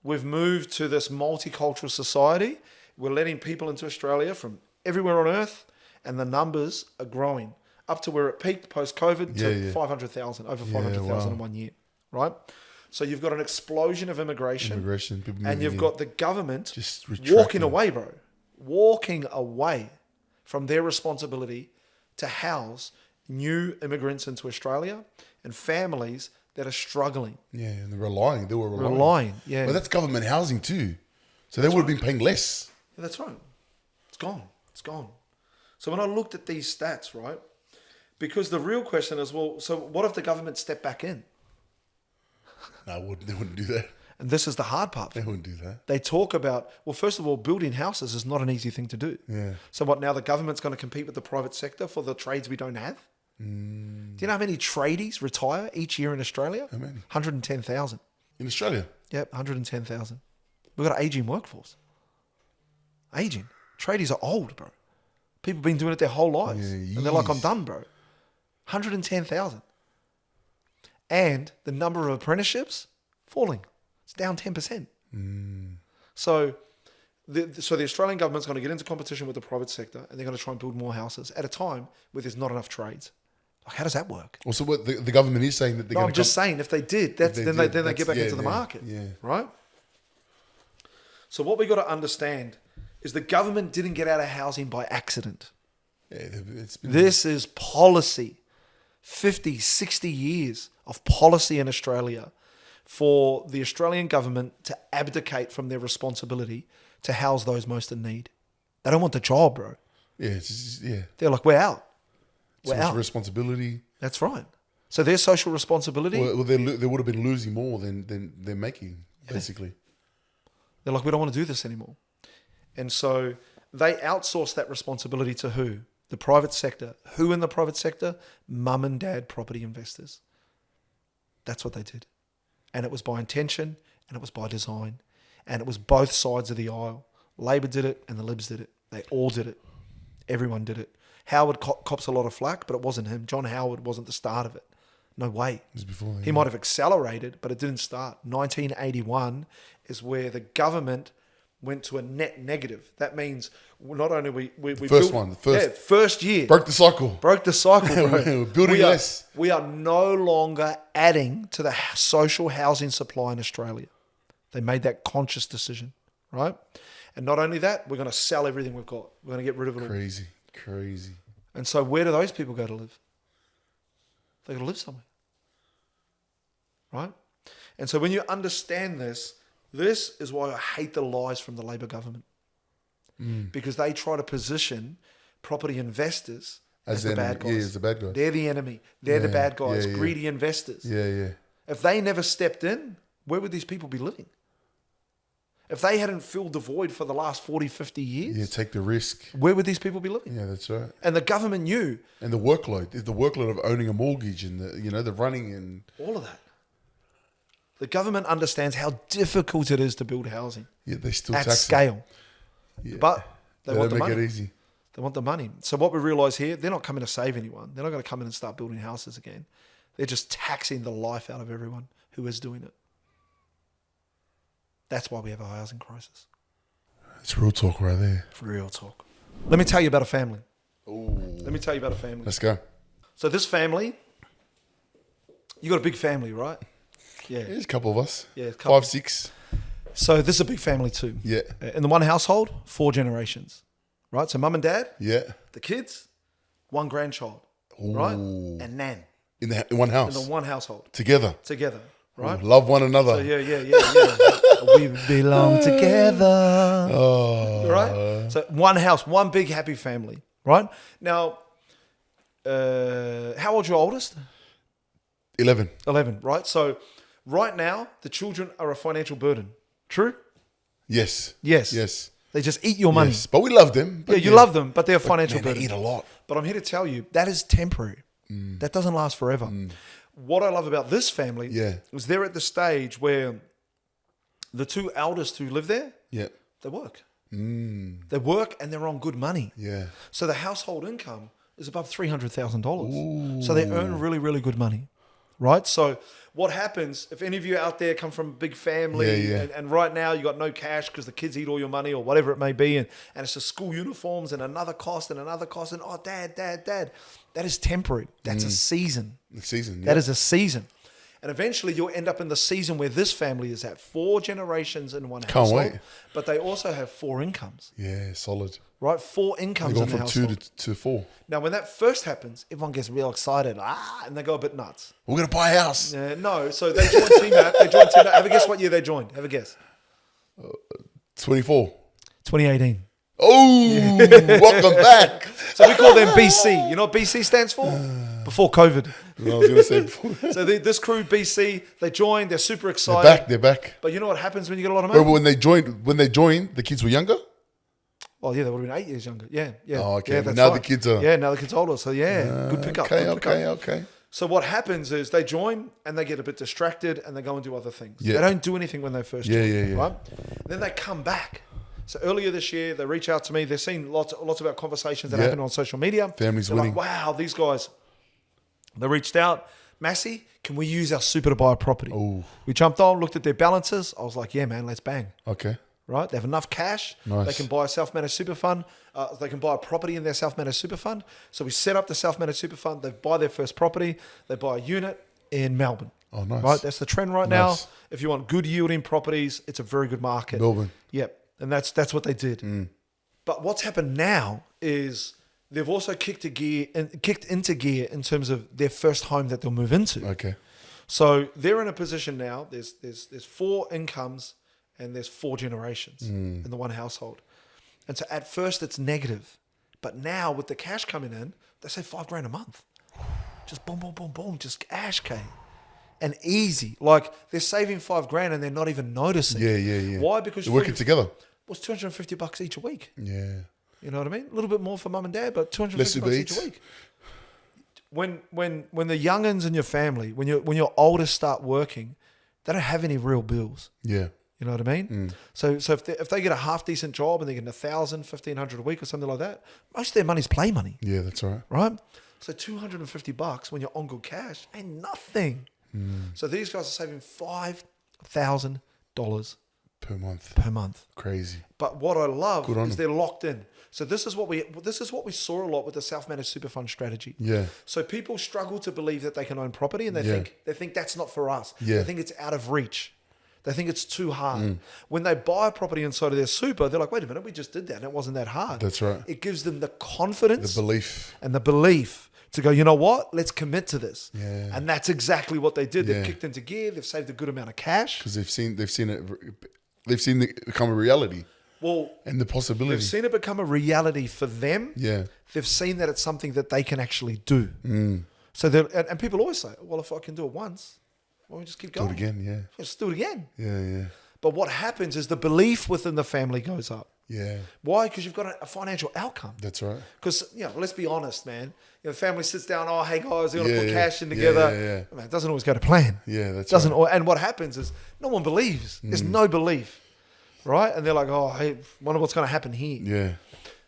We've moved to this multicultural society. We're letting people into Australia from everywhere on earth, and the numbers are growing up to where it peaked post-COVID to 500,000, over 500,000 in 1 year, right? So you've got an explosion of immigration, and you've got the government just walking away, bro. Walking away from their responsibility to house new immigrants into Australia and families that are struggling. Yeah, and they're relying. They were relying. Relying, yeah. But that's government housing too. So they would have been paying less. Yeah, that's right. It's gone. It's gone. So when I looked at these stats, right, because the real question is, well, so what if the government stepped back in? No, they wouldn't do that. And this is the hard part. They wouldn't do that. They talk about, well, first of all, building houses is not an easy thing to do. Yeah. So what, now the government's going to compete with the private sector for the trades we don't have? Do you know how many tradies retire each year in Australia? How many? 110,000. In Australia? Yep, 110,000. We've got an aging workforce. Aging. Tradies are old, bro. People have been doing it their whole lives. Yeah, and they're like, I'm years. done, bro. 110,000. And the number of apprenticeships, falling. It's down 10%. So the Australian government's going to get into competition with the private sector and they're going to try and build more houses at a time where there's not enough trades. Like, how does that work? Also, what the government is saying that they're No, going I'm to just saying, if they did, then they get back into the market. Yeah. Right? So what we got to understand is the government didn't get out of housing by accident. Yeah, it's been, This is policy. 50, 60 years of policy in Australia for the Australian government to abdicate from their responsibility to house those most in need. They don't want the job, bro. yeah, it's just, yeah. They're like, we're out. So We're much out. responsibility. That's right. So their social responsibility, Well, they would have been losing more than they're making, basically. they're like, we don't want to do this anymore. And so they outsource that responsibility to who? The private sector. Who in the private sector? Mum and dad property investors. That's what they did. And it was by intention and it was by design. And it was both sides of the aisle. Labor did it and the Libs did it. They all did it. Everyone did it. Howard cops a lot of flack, but it wasn't him. John Howard wasn't the start of it. No way. It was before that, He might have accelerated, but it didn't start. 1981 is where the government went to a net negative. That means not only we first first year broke the cycle. broke the cycle. Bro. We're building less. We are no longer adding to the social housing supply in Australia. They made that conscious decision, right? And not only that, we're going to sell everything we've got. We're going to get rid of it all. Crazy. And so where do those people go to live? They got to live somewhere, right? And so when you understand this is why I hate the lies from the Labor government. Because they try to position property investors as the bad guys. Yeah, as the bad guys. They're the enemy. They're the bad guys, yeah. greedy investors. Yeah. If they never stepped in, where would these people be living? If they hadn't filled the void for the last 40, 50 years, Yeah, take the risk. where would these people be living? Yeah, that's right. And the government knew And the workload of owning a mortgage and the running and all of that. The government understands how difficult it is to build housing yeah, they still at tax scale. Yeah. But they want don't the make money. it easy. They want the money. So what we realise here, they're not coming to save anyone. They're not going to come in and start building houses again. They're just taxing the life out of everyone who is doing it. That's why we have a housing crisis. It's real talk right there. Real talk. Let me tell you about a family. Ooh. Let me tell you about a family. Let's go. So this family, you got a big family, right? Yeah. There's a couple of us. Yeah, a couple. 5, 6. So this is a big family too. Yeah. In the one household, 4 generations, right? So mum and dad, Yeah. the kids, 1 grandchild, Ooh. right? And nan In one in house. the one household Together. right? Ooh, love one another. So yeah. We belong together, Oh. right? So one house, one big happy family, right? Now, how old's your oldest? 11. 11, right? So right now, the children are a financial burden. True? Yes. Yes. Yes. They just eat your money. Yes. But we love them. Yeah, you love them, but they're a financial Man, they burden. eat a lot. But I'm here to tell you, that is temporary. That doesn't last forever. What I love about this family is they're at the stage where the 2 eldest who live there, Yeah. they work. They work and they're on good money. Yeah. So the household income is above $300,000. So they earn really, really good money, right? So what happens if any of you out there come from a big family and right now you got no cash because the kids eat all your money or whatever it may be, and it's just school uniforms and another cost and oh, dad, that is temporary. That's a season. The season. That is a season. And eventually you'll end up in the season where this family is at 4 generations in one household. wait. But they also have 4 incomes, Yeah, solid. right? 4 They've incomes gone in the from 2 household. to 4. Now, when that first happens, everyone gets real excited. And they go a bit nuts. We're going to buy a house. No, so they joined Team App. Have a guess what year they joined. Have a guess. 24. 2018. Oh, welcome back. So we call them BC. You know what BC stands for? Before COVID. I was going to say before. So this crew, BC, they joined. They're super excited. They're back. But you know what happens when you get a lot of money? But when they joined, the kids were younger? Oh, yeah, they would have been 8 years younger. Yeah. Oh, okay. Yeah, But that's now right. the kids are... Yeah, now the kids are older. So, yeah, good pickup. Okay. So what happens is they join and they get a bit distracted and they go and do other things. Yeah. They don't do anything when they first join, Yeah. right? Then they come back. So earlier this year, they reach out to me. They've seen lots of our conversations that happen on social media. Families They're winning. like, wow, these guys. They reached out. Massey, can we use our super to buy a property? Oh, We jumped on, looked at their balances. I was like, yeah, man, let's bang. okay. Right? They have enough cash. Nice. They can buy a self-managed super fund. They can buy a property in their self-managed super fund. So we set up the self-managed super fund. They buy their first property. They buy a unit in Melbourne. Oh, nice. Right? That's the trend right Nice. now. If you want good yielding properties, it's a very good market. Melbourne. Yep. And that's what they did. But what's happened now is they've also kicked into gear in terms of their first home that they'll move into. Okay. So they're in a position now. There's 4 incomes and there's 4 generations in the one household. And so at first it's negative, but now with the cash coming in, they say $5,000 a month. Just boom, boom, boom, boom, just cash K. And easy. Like they're saving $5,000 and they're not even noticing. Yeah. Why? Because They're working together. Well, it's $250 each a week. Yeah. You know what I mean? A little bit more for mum and dad, but $250 Less Uber each Eats. a week. When the youngins in your family, when your oldest start working, they don't have any real bills. Yeah. You know what I mean? So if they get a half decent job and they're getting $1,000, $1,500 a week or something like that, most of their money's play money, Yeah, that's all right. right? So $250 when you're on good cash ain't nothing. So these guys are saving $5,000 Per month. per month. Crazy. But what I love Good on is them. they're locked in. So this is what we saw a lot with the self-managed super fund strategy. Yeah. So people struggle to believe that they can own property, and they think that's not for us. Yeah. They think it's out of reach. They think it's too hard. When they buy a property inside of their super, they're like, wait a minute, we just did that and it wasn't that hard. That's right. It gives them the confidence The belief. and the belief to go, you know what? Let's commit to this. Yeah. And that's exactly what they did. They've Yeah. kicked into gear. They've saved a good amount of cash. Because they've seen it become a reality Well, and the possibility. they've seen it become a reality for them. Yeah. They've seen that it's something that they can actually do. So and people always say, well, if I can do it once, why don't we just keep Do going? it again. Yeah. Just do it again. Yeah. But what happens is the belief within the family goes up. Yeah. Why? Because you've got a financial outcome. That's right. Because, let's be honest, man. The family sits down, oh, hey, guys, they're going to Yeah, put yeah. cash in Yeah, together. yeah. Man, it doesn't always go to plan. Yeah, that's Doesn't. right. And what happens is no one believes. There's no belief, right? And they're like, oh, hey, wonder what's going to happen here. Yeah.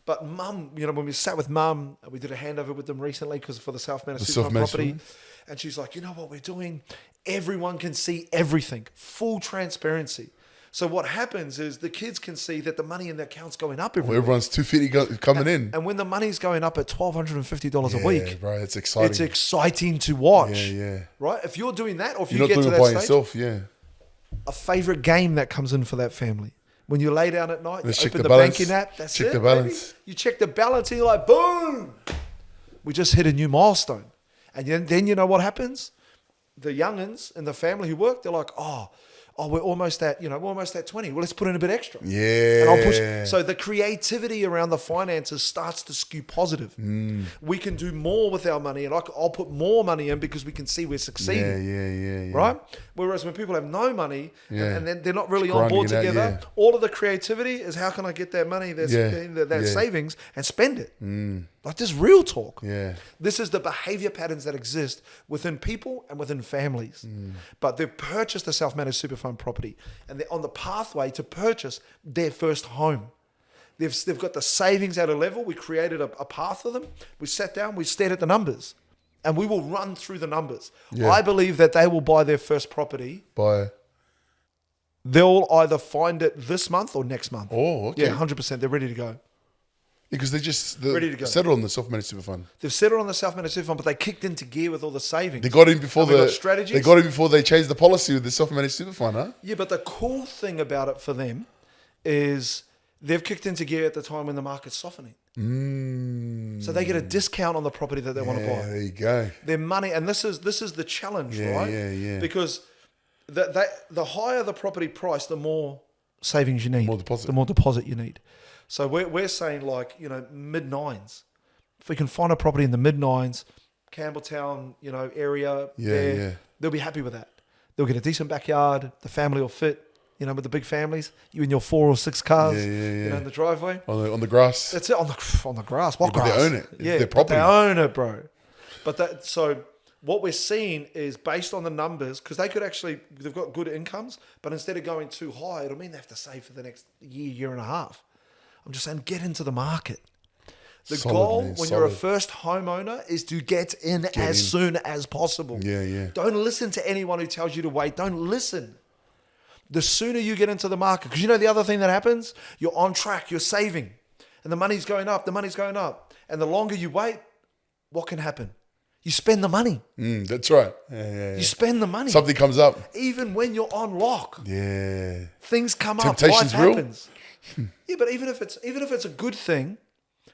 But mum, when we sat with mum, we did a handover with them recently because for the self-managed The super fund self-managed property. fund? And she's like, you know what we're doing? Everyone can see everything. Full transparency. So what happens is the kids can see that the money in their account's going up every Well, week. everyone's 250 coming in. And when the money's going up at $1,250 a week, bro, it's exciting. it's exciting to watch. Yeah. Right? If you're doing that, or if You're you not get to doing it that by stage, yourself. Yeah. a favorite game that comes in for that family. When you lay down at night, Let's you check open the the balance. banking app, that's Check it, the balance. baby. You check the balance and you're like, boom, we just hit a new milestone. And then you know what happens? The young'uns in the family who work, they're like, oh, we're almost at 20. Well, let's put in a bit extra. Yeah. And I'll push. So the creativity around the finances starts to skew positive. We can do more with our money, and I'll put more money in because we can see we're succeeding. Yeah. Right? Whereas when people have no money and then they're not really Just on board grinding it out, together, all of the creativity is how can I get that money, that savings, and spend it? Like this real talk. Yeah. This is the behavior patterns that exist within people and within families. But they've purchased a self-managed super fund property and they're on the pathway to purchase their first home. They've got the savings at a level. We created a path for them. We sat down, we stared at the numbers, and we will run through the numbers. Yeah. I believe that they will buy their first property. They'll Either find it this month or next month. Oh, okay. Yeah, 100%. They're ready to go. Because they just Ready to go. settled on the self-managed super fund. They've settled on the self-managed super fund, but they kicked into gear with all the savings. They got in before And we got strategies. They got in before they changed the policy with the self-managed super fund, huh? Yeah, but the cool thing about it for them is they've kicked into gear at the time when the market's softening. So they get a discount on the property that they want to buy. There you go. Their money, and this is the challenge, right? Yeah. Because the higher the property price, the more savings you need, The more deposit you need. So we're saying like mid-9s. If we can find a property in the mid-9s, Campbelltown area, they'll be happy with that. They'll get a decent backyard. The family will fit. With the big families, you and your 4 or 6 cars, in the driveway. On the grass. That's it, on the grass. What grass? But they own it. It's their property. They own it, bro. But so what we're seeing is based on the numbers, because they've got good incomes, but instead of going too high, it'll mean they have to save for the next year and a half. I'm just saying, get into the market. The goal when you're a first homeowner is to get in as soon as possible. Yeah. Don't listen to anyone who tells you to wait. Don't listen. The sooner you get into the market, because the other thing that happens, you're on track, you're saving, and the money's going up. And the longer you wait, what can happen? You spend the money. That's right. Yeah. You spend the money. Something comes up. Even when you're on lock. Yeah. Things come Temptation's up. Life real. happens. Yeah, but even if it's a good thing,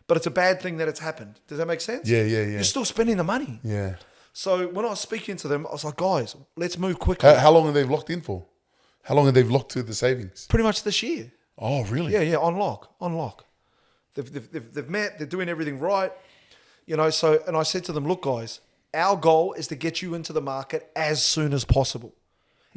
but it's a bad thing that it's happened. Does that make sense? Yeah. You're still spending the money. Yeah. So when I was speaking to them, I was like, guys, let's move quickly. How long have they locked in for? How long have they locked to the savings? Pretty much this year. Oh, really? Yeah, on lock. They've met, they're doing everything right. So, and I said to them, look, guys, our goal is to get you into the market as soon as possible.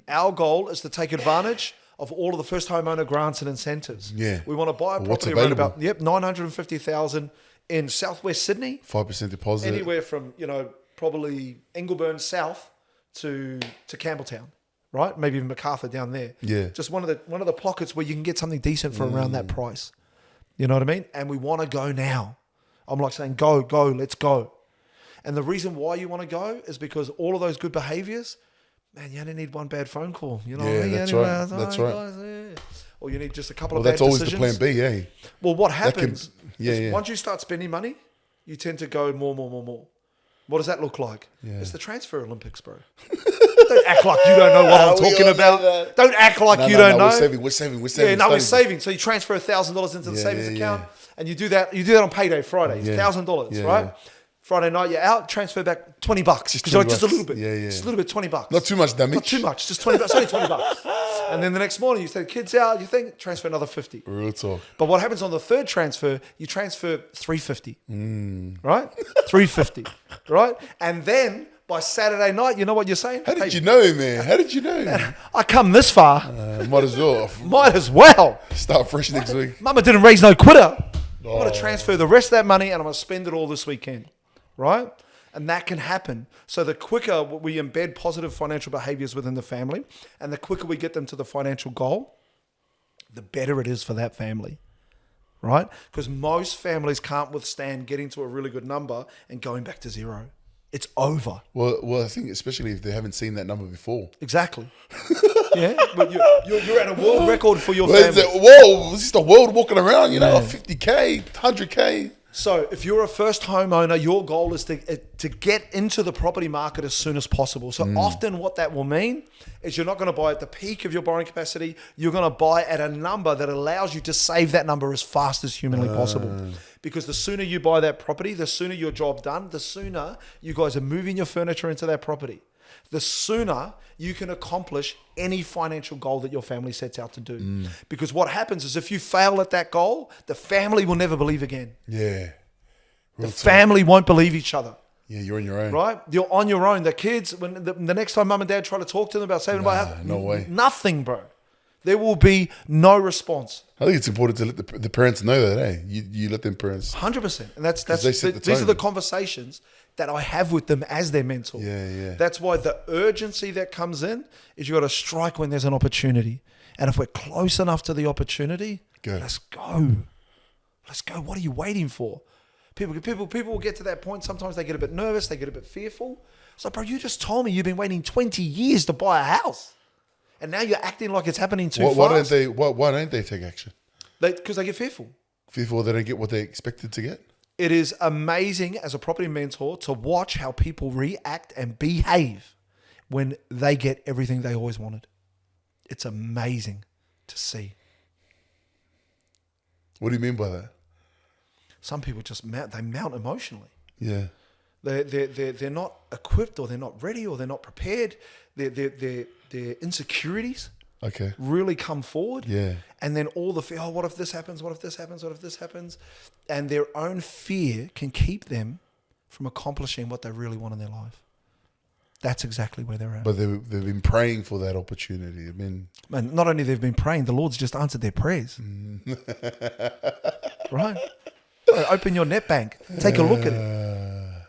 Our goal is to take advantage of all of the first homeowner grants and incentives. Yeah. We want to buy a property around about, 950,000 in southwest Sydney. 5% deposit. Anywhere from, probably Ingleburn south to Campbelltown. Right? Maybe even MacArthur down there. Yeah. Just one of the pockets where you can get something decent for around that price. You know what I mean? And we want to go now. I'm like saying, go, let's go. And the reason why you want to go is because all of those good behaviors, man, you only need one bad phone call. You know what I mean? That's right. That's right. Guys, Or you need just a couple of that's bad always decisions. the plan B, eh? Well, what happens is once you start spending money, you tend to go more. What does that look like? Yeah. It's the transfer Olympics, bro. Don't act like you don't know what I'm talking about. Don't act like you don't know. We're saving. Yeah, we're saving. So you transfer $1,000 into the savings account, and you do that on payday Friday. It's $1,000, right? Yeah. Friday night, you're out, transfer back $20. Just a little bit. Yeah. Just a little bit, $20. Not too much damage. Not too much, just $20. It's only $20. And then the next morning, you take the kids out, you think, transfer another $50. Real talk. But what happens on the third transfer, you transfer $350. Right? $350. Right? And then by Saturday night, you know what you're saying? How did you know, man? How did you know? I come this far. Might as well. Might as well. Start fresh next week. Mama didn't raise no quitter. I'm going to transfer the rest of that money and I'm going to spend it all this weekend. Right? And that can happen. So the quicker we embed positive financial behaviors within the family and the quicker we get them to the financial goal, the better it is for that family. Right? Because most families can't withstand getting to a really good number and going back to zero. It's over. Well, I think especially if they haven't seen that number before. Exactly. Yeah, but you're at a world record for your family. Whoa, this is the world walking around, 50K, 100K. So if you're a first homeowner, your goal is to get into the property market as soon as possible. So often what that will mean is you're not going to buy at the peak of your borrowing capacity. You're going to buy at a number that allows you to save that number as fast as humanly possible. Because the sooner you buy that property, the sooner your job's done, the sooner you guys are moving your furniture into that property. The sooner you can accomplish any financial goal that your family sets out to do. Because what happens is if you fail at that goal, the family will never believe again. Yeah. The family won't believe each other. Yeah, you're on your own. Right? You're on your own. The kids, when the next time mum and dad try to talk to them about saving by house, no way. Nothing, bro. There will be no response. I think it's important to let the parents know that, eh? You let them parents. 100%. And these are the conversations that I have with them as their mentor. Yeah. That's why the urgency that comes in is you got to strike when there's an opportunity. And if we're close enough to the opportunity, let's go. Let's go. What are you waiting for? People will get to that point. Sometimes they get a bit nervous. They get a bit fearful. So, bro, you just told me you've been waiting 20 years to buy a house. And now you're acting like it's happening too fast. Why don't they take action? Because they get fearful. Fearful they don't get what they expected to get? It is amazing as a property mentor to watch how people react and behave when they get everything they always wanted. It's amazing to see. What do you mean by that? Some people just mount emotionally. Yeah. They're not equipped, or they're not ready, or they're not prepared. Their insecurities really come forward. Yeah. And then all the fear, oh, what if this happens? What if this happens? What if this happens? And their own fear can keep them from accomplishing what they really want in their life. That's exactly where they're at. But they've been praying for that opportunity. I mean, and not only they've been praying, the Lord's just answered their prayers. Right? Open your net bank. Take a look at it.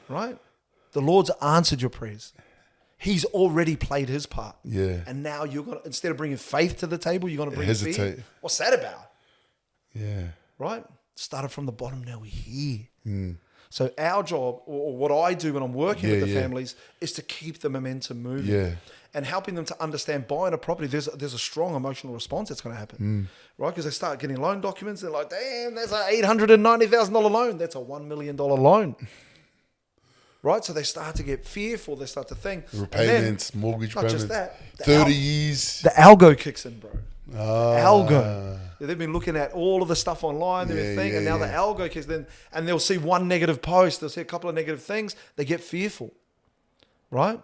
Right? The Lord's answered your prayers. He's already played his part. Yeah. And now you're going to, instead of bringing faith to the table, you're going to bring hesitate. fear. What's that about? Yeah. Right? Started from the bottom, now we're here. So our job, or what I do when I'm working with the families, is to keep the momentum moving. Yeah. And helping them to understand buying a property, there's a strong emotional response that's going to happen. Right? Because they start getting loan documents, they're like, damn, that's an $890,000 loan. That's a $1 million loan. Right? So they start to get fearful, they start to think. Repayments, mortgage not payments. Just that. 30 years. The algo kicks in, bro. Algo. They've been looking at all of the stuff online, everything, and now the algo kicks in, and they'll see one negative post, they'll see a couple of negative things, they get fearful. Right?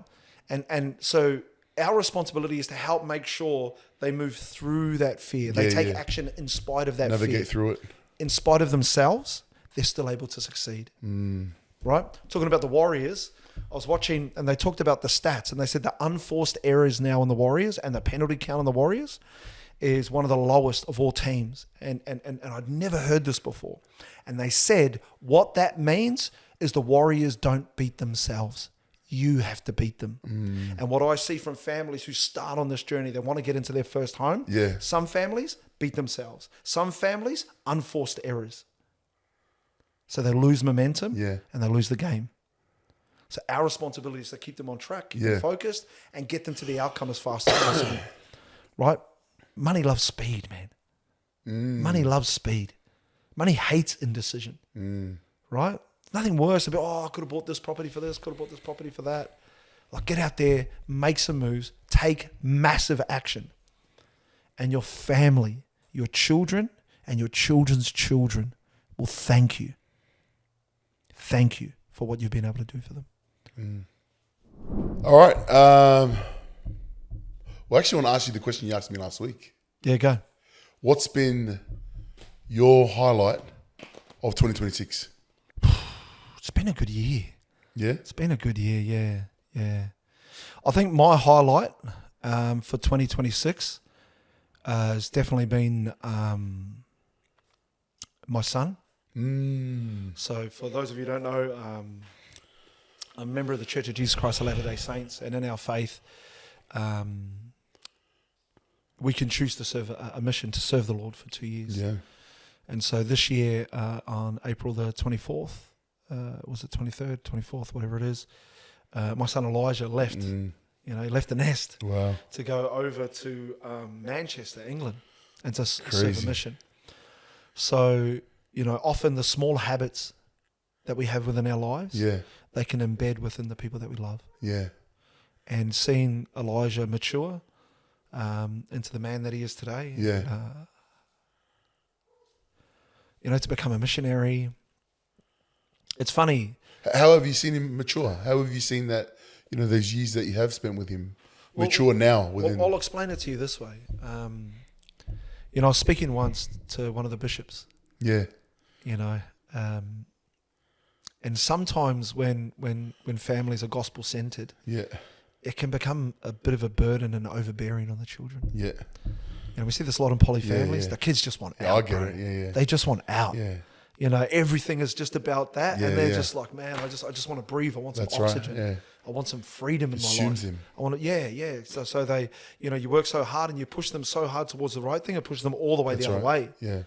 And so our responsibility is to help make sure they move through that fear. They take action in spite of that fear. Navigate through it. In spite of themselves, they're still able to succeed. Right? Talking about the Warriors, I was watching and they talked about the stats, and they said the unforced errors now in the Warriors and the penalty count on the Warriors is one of the lowest of all teams. And I'd never heard this before. And they said what that means is the Warriors don't beat themselves. You have to beat them. And what I see from families who start on this journey, they want to get into their first home. Yeah. Some families beat themselves. Some families, unforced errors. So they lose momentum and they lose the game. So our responsibility is to keep them on track, keep them focused, and get them to the outcome as fast as possible. Right? Money loves speed, man. Money loves speed. Money hates indecision. Right? Nothing worse about, I could have bought this property for this, could have bought this property for that. Like, get out there, make some moves, take massive action. And your family, your children, and your children's children will thank you. Thank you for what you've been able to do for them. All right. Well, I actually want to ask you the question you asked me last week. Yeah, go. What's been your highlight of 2026? It's been a good year. Yeah? It's been a good year, yeah. I think my highlight for 2026 has definitely been my son. So for those of you who don't know, I'm a member of the Church of Jesus Christ of Latter-day Saints, and in our faith, we can choose to serve a mission to serve the Lord for 2 years. Yeah. And so this year, on April the 24th, was it 23rd, 24th, whatever it is, my son Elijah left. He left the nest to go over to Manchester, England, and to serve a mission. So, often the small habits that we have within our lives, they can embed within the people that we love. Yeah. And seeing Elijah mature into the man that he is today, to become a missionary. It's funny. How have you seen him mature? How have you seen that, those years that you have spent with him mature now? I'll explain it to you this way. I was speaking once to one of the bishops. Yeah. And sometimes when families are gospel centered, it can become a bit of a burden and overbearing on the children. Yeah. We see this a lot in poly families. The kids just want out. I get it. Yeah. They just want out. Yeah. Everything is just about that, and they're just like, man, I just want to breathe. I want some oxygen. Right. Yeah. I want some freedom in my life. Him. I want to, So they, you work so hard and you push them so hard towards the right thing, and push them all the way the other way. Yeah.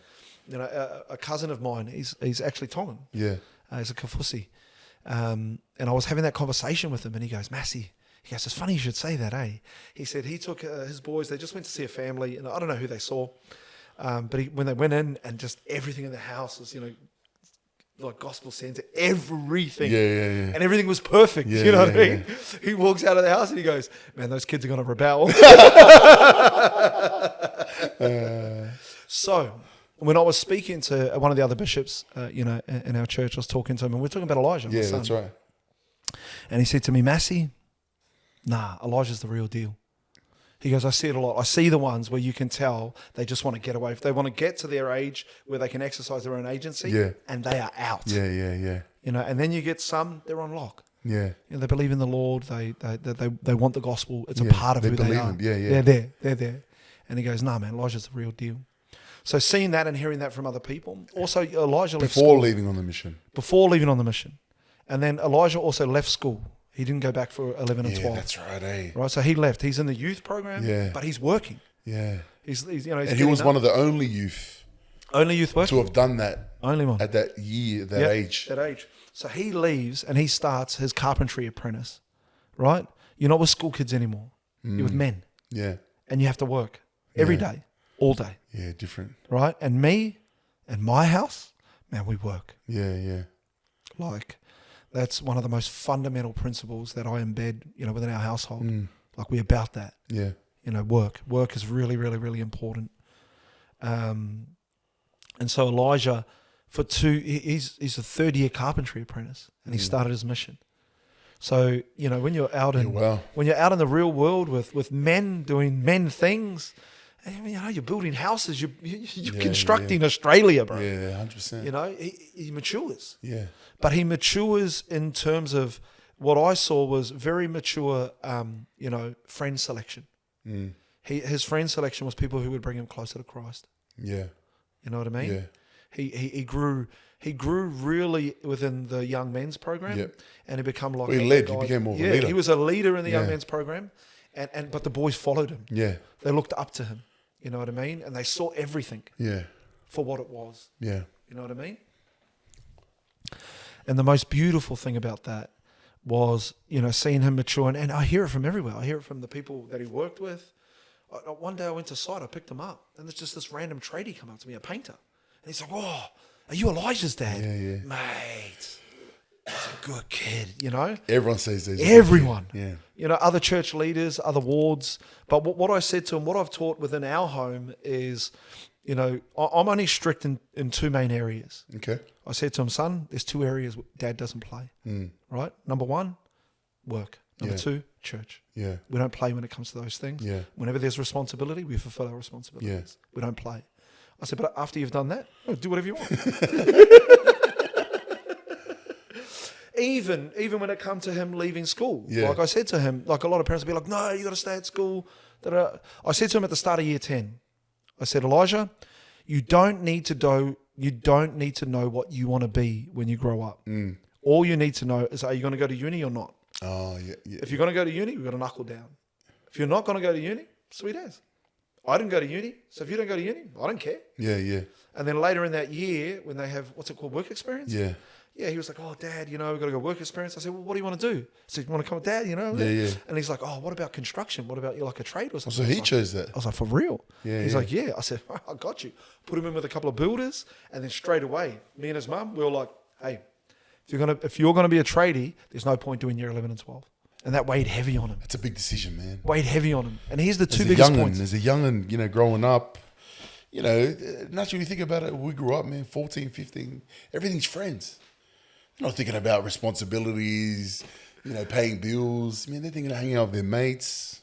A cousin of mine, he's actually Tongan. Yeah. He's a Kafusi. And I was having that conversation with him, and he goes, Massey, he goes, it's funny you should say that, eh? He said he took his boys, they just went to see a family, and I don't know who they saw. But when they went in and just everything in the house was, like gospel centre, everything. Yeah. And everything was perfect. Yeah, you know what I yeah, mean? He walks out of the house and he goes, man, those kids are going to rebel. So when I was speaking to one of the other bishops, in our church, I was talking to him and we're talking about Elijah. Yeah, that's right. And he said to me, Massey, nah, Elijah's the real deal. He goes, I see it a lot. I see the ones where you can tell they just want to get away. If they want to get to their age where they can exercise their own agency, and they are out. Yeah. And then you get some, they're on lock. Yeah. They believe in the Lord. They want the gospel. It's a part of who they are. Yeah. They're there. And he goes, nah, man, Elijah's the real deal. So seeing that and hearing that from other people. Also, Elijah left Before school. leaving on the mission. Before leaving on the mission. And then Elijah also left school. He didn't go back for 11 and 12. Yeah, that's right, eh? Right, so he left. He's in the youth program, but he's working. Yeah. He's and he was one of the only youth working. to have done that. Only one. At that year, that age. That age. So he leaves and he starts his carpentry apprentice, right? You're not with school kids anymore. You're with men. Yeah. And you have to work every day, all day. Yeah, different. Right? And me and my house, man, we work. Yeah. Like, that's one of the most fundamental principles that I embed, within our household. Like, we're about that. Yeah. Work. Work is really, really, really important. And so Elijah, he's a third-year carpentry apprentice, and he started his mission. So, when you're out in the real world with men doing men things, you're building houses, you're constructing Australia, bro. Yeah, 100%. He matures. Yeah. But he matures in terms of what I saw was very mature, friend selection. His friend selection was people who would bring him closer to Christ. Yeah. You know what I mean? Yeah. He grew really within the young men's program, and he became like he became more of a leader. He was a leader in the young men's program, but the boys followed him. Yeah. They looked up to him. You know what I mean? And they saw everything. Yeah. For what it was. Yeah. You know what I mean? And the most beautiful thing about that was, seeing him mature. And I hear it from everywhere. I hear it from the people that he worked with. One day I went to site, I picked him up, and there's just this random tradie come up to me, a painter. And he's like, "Oh, are you Elijah's dad?" Yeah. Mate, he's a good kid, Everyone says this. Everyone. Yeah. Other church leaders, other wards. But what I said to him, what I've taught within our home is, I'm only strict in two main areas. Okay. I said to him, son, there's two areas Dad doesn't play. Right? Number one, work. Number two, church. Yeah. We don't play when it comes to those things. Yeah. Whenever there's responsibility, we fulfill our responsibilities. Yeah. We don't play. I said, but after you've done that, do whatever you want. Even when it come to him leaving school. Yeah. Like I said to him, like a lot of parents will be like, no, you got to stay at school. Da-da. I said to him at the start of year 10, I said, Elijah, you don't need to know what you want to be when you grow up. All you need to know is, are you going to go to uni or not? Oh, yeah. If you're going to go to uni, we've got to knuckle down. If you're not going to go to uni, sweet as. I didn't go to uni, so if you don't go to uni, I don't care. Yeah. And then later in that year, when they have, what's it called, work experience? Yeah. Yeah, he was like, oh, Dad, we've got to go work experience. I said, well, what do you want to do? I said, you want to come with Dad, Yeah. And he's like, oh, what about construction? What about you like a trade or something? So he chose that? I was like, for real? Yeah. He's like, yeah. I said, I got you. Put him in with a couple of builders, and then straight away, me and his mum, we were like, hey, if you're gonna be a tradie, there's no point doing year 11 and 12. And that weighed heavy on him. It's a big decision, man. Weighed heavy on him. And here's the two biggest points. As a young'un, growing up, naturally you think about it, we grew up, man, 14, 15, everything's friends. They're not thinking about responsibilities, paying bills. I mean, they're thinking of hanging out with their mates.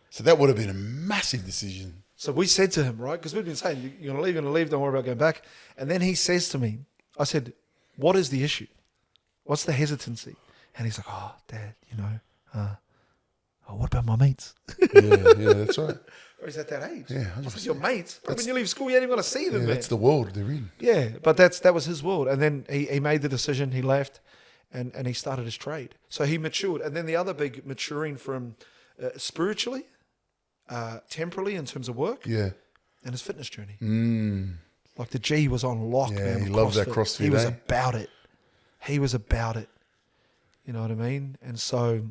So that would have been a massive decision. So we said to him, right, because we've been saying, you're going to leave, don't worry about going back. And then he says to me, I said, what is the issue? What's the hesitancy? And he's like, oh, Dad, what about my mates? Yeah, that's right. Or is at that age? Yeah, 100%. I was like, your mates? Bro, when you leave school, you ain't even going to see them, man. That's the world they're in. Yeah, but that was his world. And then he made the decision, he left, and he started his trade. So he matured. And then the other big maturing from spiritually, temporally in terms of work, and his fitness journey. Like the G was on lock, man. He loves that CrossFit. He was about it. He was about it. You know what I mean? And so,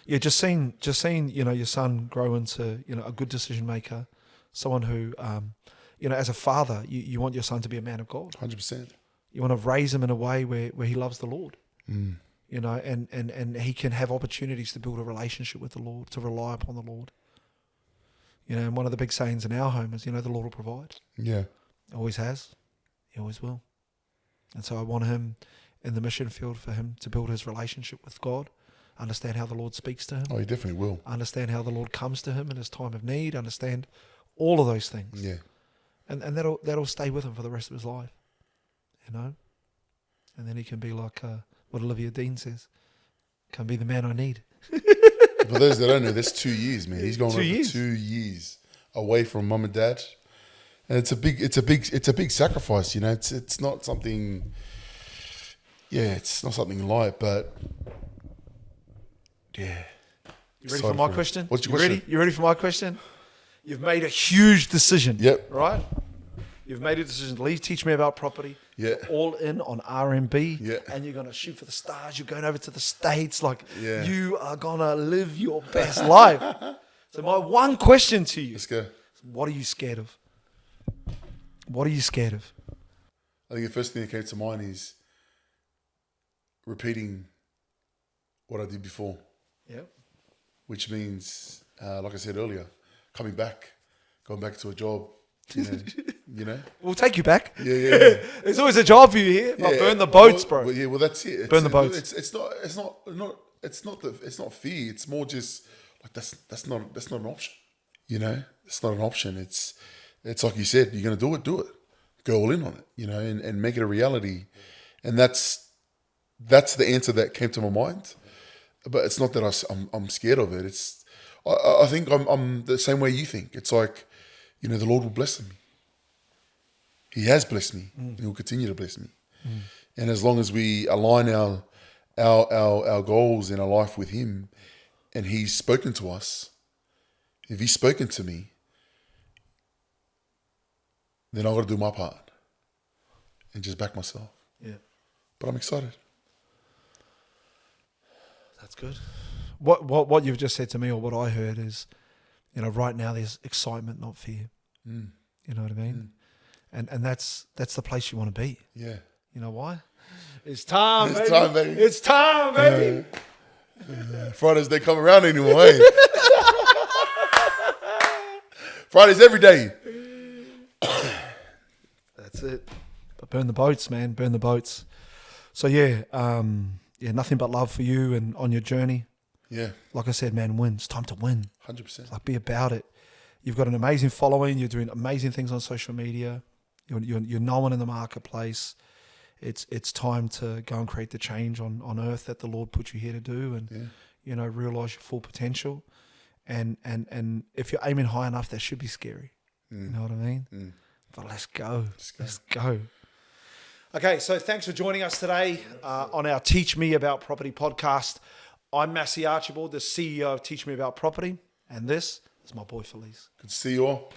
just seeing, your son grow into, a good decision maker, someone who, as a father, you want your son to be a man of God. 100%. You want to raise him in a way where he loves the Lord. Mm. And he can have opportunities to build a relationship with the Lord, to rely upon the Lord. And one of the big sayings in our home is, the Lord will provide. Yeah. Always has. He always will. And so I want him in the mission field for him to build his relationship with God, understand how the Lord speaks to him. Oh, he definitely will. Understand how the Lord comes to him in his time of need, understand all of those things. Yeah. And that'll stay with him for the rest of his life. And then he can be like what Olivia Dean says, can be the man I need. For those that don't know, that's 2 years, man. He's gone 2 years. 2 years away from mum and dad, and it's a big sacrifice. It's not something. Yeah, it's not something light, but yeah. You ready for my question? What's your question? Ready? You ready for my question? You've made a huge decision. Yep. Right? You've made a decision to leave Teach Me About Property. Yeah. All in on R&B. Yeah. And you're going to shoot for the stars. You're going over to the States. Like, Yeah. you are going to live your best life. So my one question to you. Let's go. What are you scared of? What are you scared of? I think the first thing that came to mind is repeating what I did before, Yeah. which means, like I said earlier, going back to a job. We'll take you back. Yeah. There's always a job for you here. But burn the boats, bro. Well, that's it. Burn the boats. It's not fear. It's more just like that's not an option. It's not an option. It's like you said, you're gonna do it. Go all in on it. And make it a reality. And that's the answer that came to my mind. But it's not that I'm scared of it. I think I'm the same way you think. It's like, the Lord will bless me. He has blessed me. And He will continue to bless me. And as long as we align our goals in our life with Him, and He's spoken to us, if He's spoken to me, then I've got to do my part and just back myself. Yeah. But I'm excited. That's good. What you've just said to me, or what I heard is, right now there's excitement, not fear. You know what I mean? And that's the place you want to be. Yeah. You know why? It's time, baby. It's time, baby. It's time, baby. Fridays don't come around anymore, eh? Fridays every day. That's it. But burn the boats, man. Burn the boats. So nothing but love for you and on your journey. Yeah. Like I said, man, win. It's time to win. 100%. Like, be about it. You've got an amazing following. You're doing amazing things on social media. You're known in the marketplace. It's time to go and create the change on earth that the Lord put you here to do, and realize your full potential. And if you're aiming high enough, that should be scary. You know what I mean? But let's go. Let's go. Okay, so thanks for joining us today on our Teach Me About Property podcast. I'm Massey Archibald, the CEO of Teach Me About Property, and this is my boy Felise. Good to see you all.